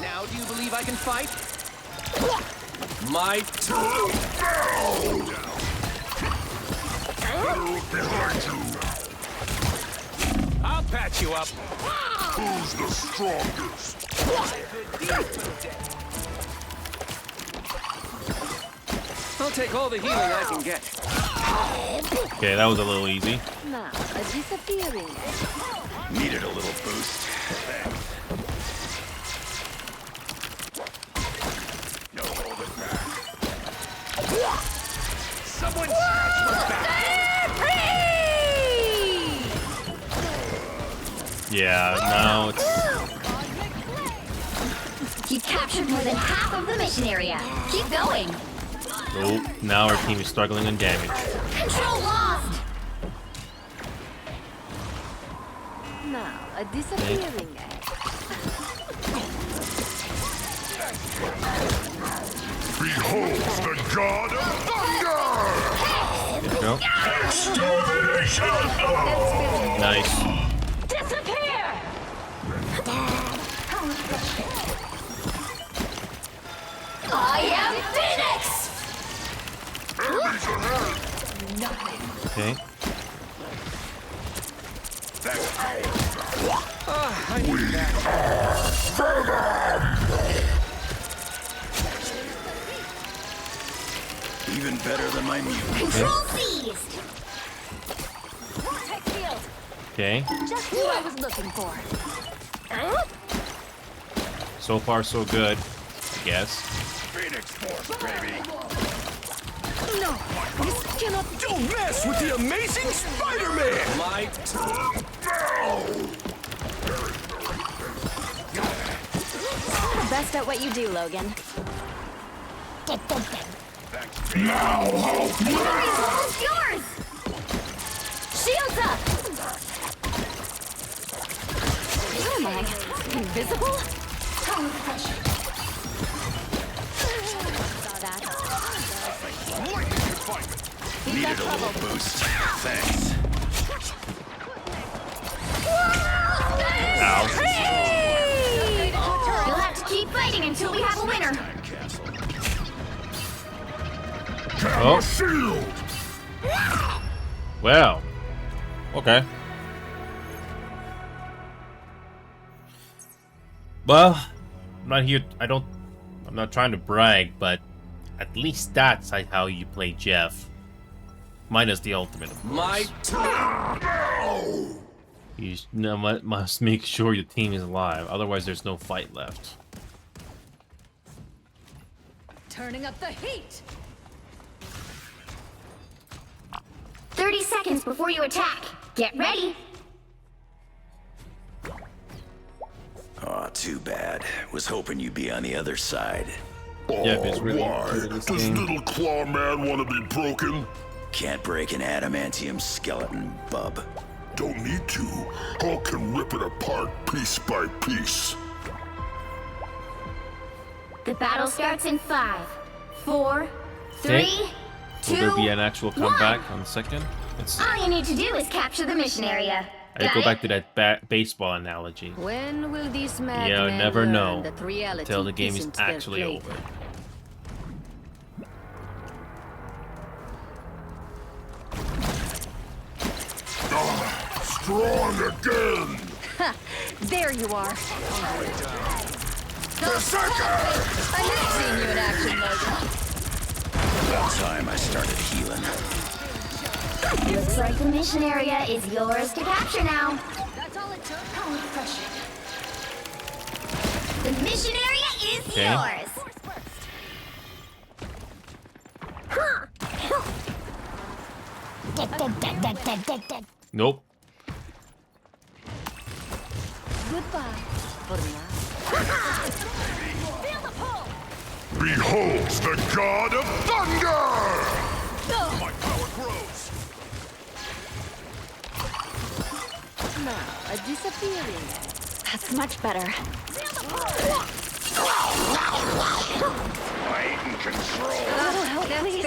Now, do you believe I can fight? My turn. I'll patch you up. Who's the strongest? I'll take all the healing I can get. Okay, that was a little easy. Now, a disappearing. Needed a little boost. No holding back. Someone scratch my back. Yeah, now it's... You captured more than half of the mission area. Keep going. Oh, now our team is struggling on damage. Control lost. Now, a disappearing. Behold the god of thunder! There we go. Extermination! Nice. Disappear. I am Phoenix. Enemies ahead! Okay. I need that. Even better than my mutant. Control seized. Vortex field. Okay. Just who I was looking for. So far, so good, I guess. Phoenix Force, baby. No, this cannot. Don't mess with the amazing Spider-Man. My turn. The best at what you do, Logan. Now, It's yours. Shields up. Oh my, invisible? Saw that. Needed a little boost. Thanks. Ow. You'll have to keep fighting until we have a winner. Oh. shield! Well. Okay. Well, I'm not here. I'm not trying to brag, but at least that's how you play Jeff. Minus the ultimate, of course. My turn. You must make sure your team is alive, otherwise there's no fight left. Turning up the heat. 30 seconds before you attack. Get ready. too bad. Was hoping you'd be on the other side. Yeah, it's really why? Does little claw man want to be broken? Can't break an adamantium skeleton, bub. Don't need to. Hulk can rip it apart piece by piece. The battle starts in 5, 4, 3, Okay. 2, Will there be an actual 1. comeback on the second? Let's see. All you need to do is capture the mission area. I go back to that baseball analogy. When will these You'll madmen never learn know that reality until the game is isn't their actually plaything? over. Strong again! Ha! There you are. Berserker! I have seen you in action, Logan. About time I started healing. Looks like the mission area is yours to capture now. That's all it took. Oh, pressure. The mission area is Okay. yours. Nope. Goodbye. For now. Behold the god of thunder! My power grows. Now, a disappearing. That's much better. Light and control. That'll help, please.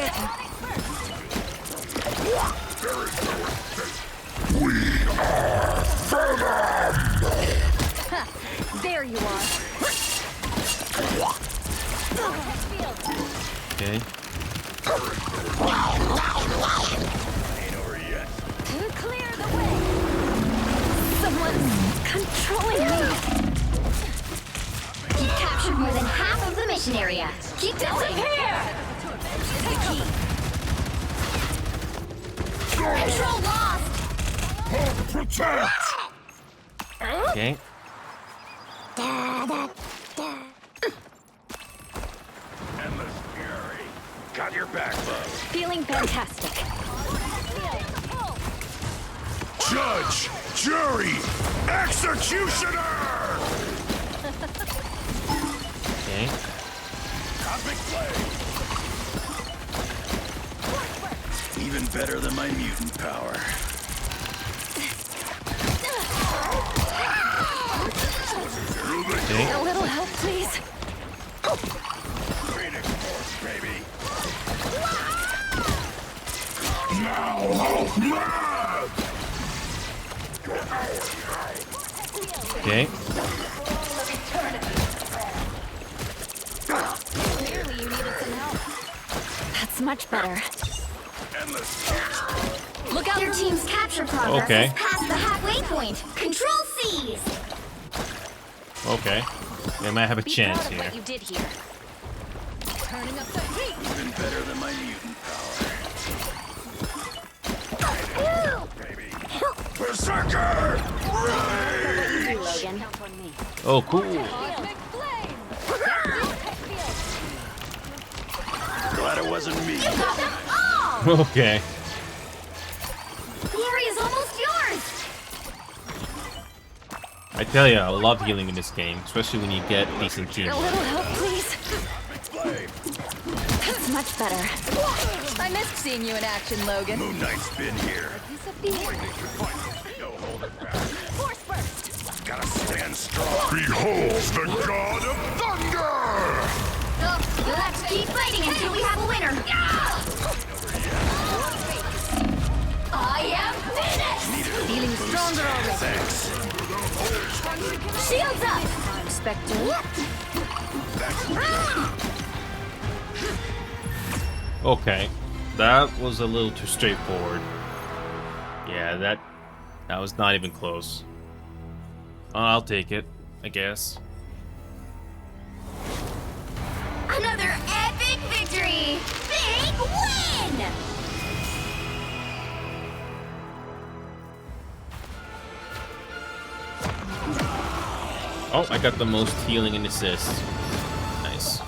We are Venom! Ha! There you are. Okay. Ain't over yet. Clear the way. Someone's controlling me. You captured more than half of the mission area. Keep going. Control lost. Protect! Okay. Endless fury. Got your back, bud. Feeling fantastic. Judge! Jury! Executioner! Okay. Cosmic flame! Even better than my mutant power. Okay. A little help, please. Phoenix Force, baby! Now, Hulk mad! Okay. Clearly you needed some help. That's much better. Endless. Look out! Your team's capture progress Okay. is past the halfway point. Control C's. Okay. They might have a Be chance proud of here. what you did here. Turning up the heat. Even better than my mutant power. Berserker! Rage! Logan. Count on me. Oh, cool. Cosmic flame. Glad it wasn't me. You got them all. Okay. The area's almost yours. I tell you, I love healing in this game, especially when you get decent A teamwork. little help, please. That's much better. I missed seeing you in action, Logan. Moon Knight's been here. Disappear. No holding back. Force burst. Gotta stand strong. Behold the god of thunder! You'll have to keep fighting until we have a winner. I am finished. Feeling stronger already. Thanks. Shields up. Time, Spectre. Okay. That was a little too straightforward. Yeah, that was not even close. I'll take it, I guess. Another epic victory. Big win. Oh, I got the most healing and assists. Nice.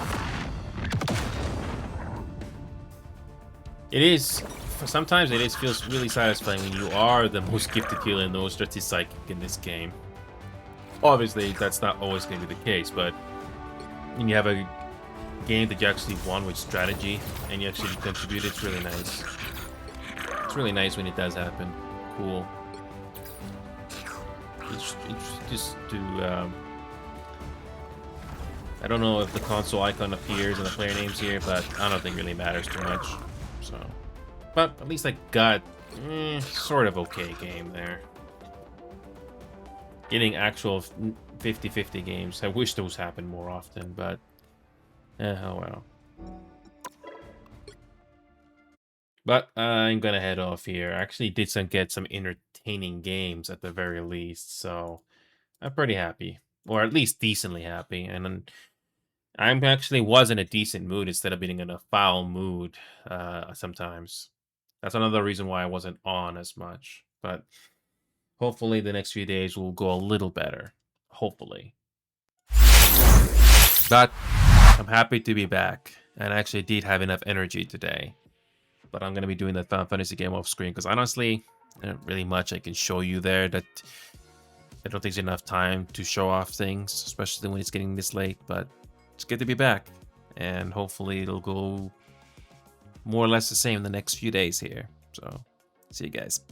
It is. Sometimes it feels really satisfying when you are the most gifted healer and the most trusted psychic in this game. Obviously, that's not always going to be the case, but when you have a game that you actually won with strategy and you actually contribute, it's really nice. It's really nice when it does happen. Cool. It's just to I don't know if the console icon appears in the player names here, but I don't think it really matters too much. So, but at least I got sort of okay game there. Getting actual 50-50 games. I wish those happened more often, but oh well. But I'm gonna head off here. I actually did get some entertaining games at the very least, so I'm pretty happy, or at least decently happy. And then I'm actually was in a decent mood instead of being in a foul mood sometimes. That's another reason why I wasn't on as much. But hopefully the next few days will go a little better. Hopefully. But I'm happy to be back. And I actually did have enough energy today. But I'm going to be doing that Final Fantasy game off screen. Because honestly, there's not really much I can show you there. That I don't think there's enough time to show off things. Especially when it's getting this late. But it's good to be back. And hopefully it'll go more or less the same the next few days here. So, see you guys.